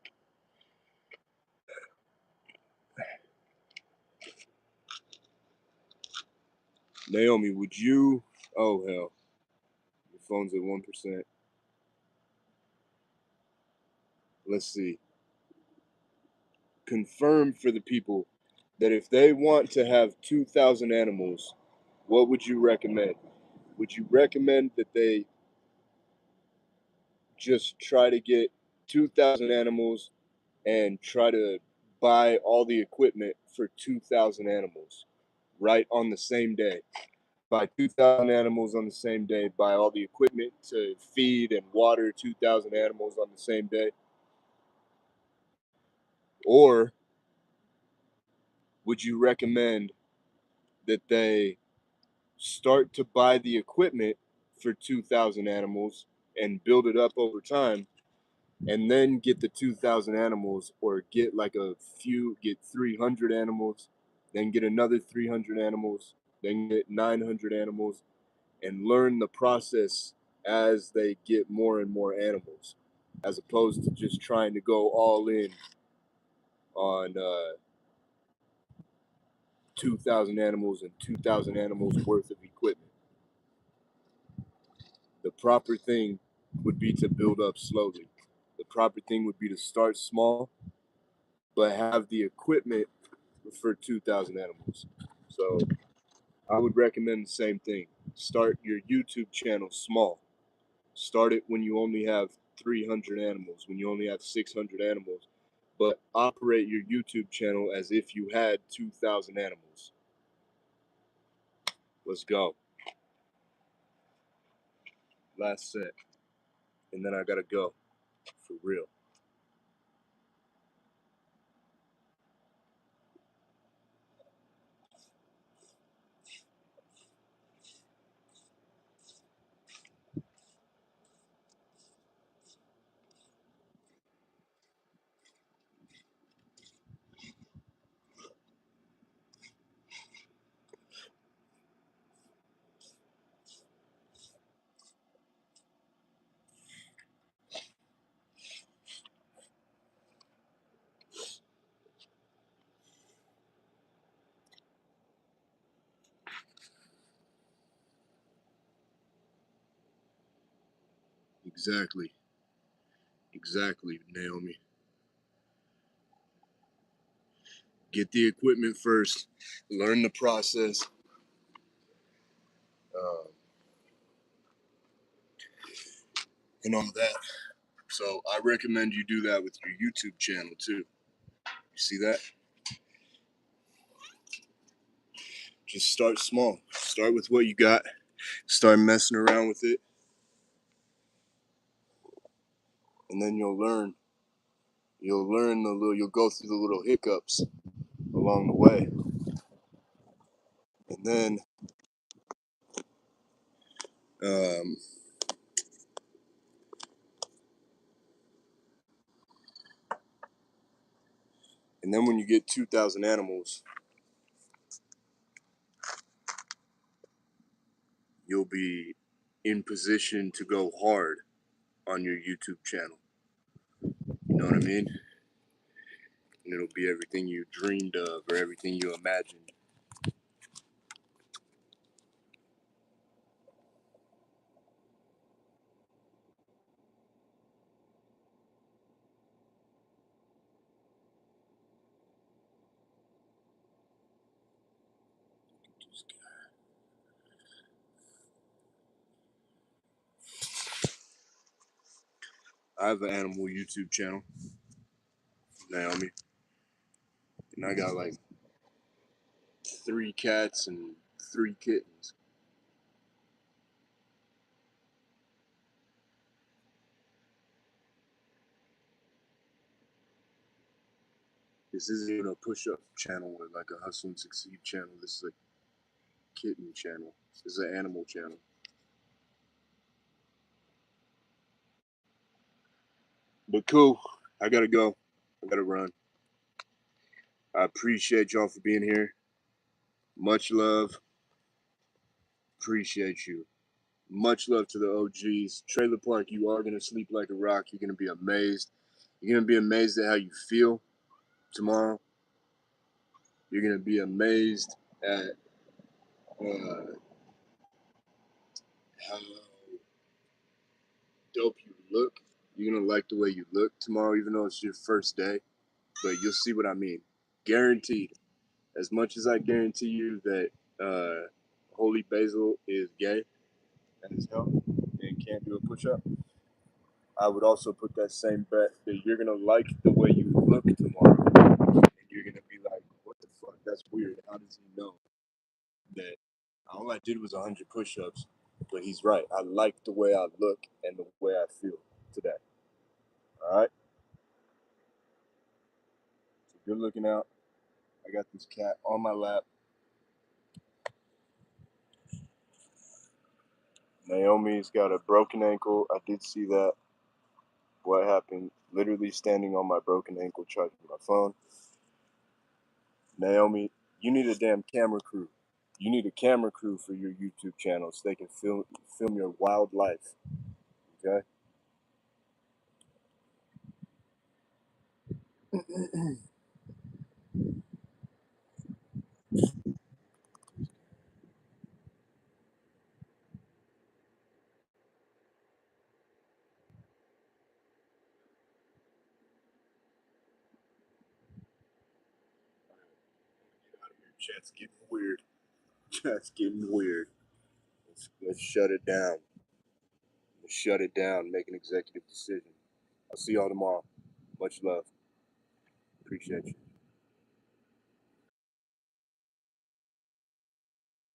Speaker 1: Naomi, would you, oh hell, your phone's at 1%. Let's see. Confirm for the people that if they want to have 2,000 animals, what would you recommend? Would you recommend that they just try to get 2,000 animals and try to buy all the equipment for 2,000 animals right on the same day? Buy 2,000 animals on the same day, buy all the equipment to feed and water 2,000 animals on the same day? Or would you recommend that they start to buy the equipment for 2,000 animals and build it up over time, and then get the 2,000 animals, or get like get 300 animals, then get another 300 animals, then get 900 animals, and learn the process as they get more and more animals, as opposed to just trying to go all in on 2,000 animals and 2,000 animals worth of equipment. The proper thing would be to build up slowly. The proper thing would be to start small, but have the equipment for 2,000 animals. So I would recommend the same thing. Start your YouTube channel small. Start it when you only have 300 animals, when you only have 600 animals, but operate your YouTube channel as if you had 2,000 animals. Let's go. Last set. And then I gotta go. For real. Exactly. Exactly, Naomi. Get the equipment first. Learn the process. Um, and all that. So I recommend you do that with your YouTube channel too. You see that? Just start small. Start with what you got. Start messing around with it, and then you'll learn. You'll go through the little hiccups along the way, and then um, when you get 2,000 animals, you'll be in position to go hard on your YouTube channel. You know what I mean? And it'll be everything you dreamed of or everything you imagined. I have an animal YouTube channel, Naomi, and I got like 3 cats and 3 kittens. This isn't even a push-up channel or like a hustle and succeed channel. This is a kitten channel. This is an animal channel. But cool. I gotta go. I gotta run. I appreciate y'all for being here. Much love. Appreciate you. Much love to the OGs. Trailer Park, you are gonna sleep like a rock. You're gonna be amazed. You're gonna be amazed at how you feel tomorrow. You're gonna be amazed at how dope you look. You're gonna like the way you look tomorrow, even though it's your first day. But you'll see what I mean. Guaranteed. As much as I guarantee you that Holy Basil is gay as hell and can't do a push-up, I would also put that same bet that you're gonna like the way you look tomorrow, and you're gonna be like, "What the fuck? That's weird. How does he know that all I did was 100 push-ups?" But he's right. I like the way I look and the way I feel today. All right. So good looking out. I got this cat on my lap. Naomi's got a broken ankle. I did see that. What happened? Literally standing on my broken ankle charging my phone. Naomi, you need a damn camera crew. You need a camera crew for your YouTube channel so they can film your wild life. Okay? Chat's getting weird. Chat's getting weird. Let's shut it down. Let's shut it down. Make an executive decision. I'll see y'all tomorrow. Much love. Appreciate you.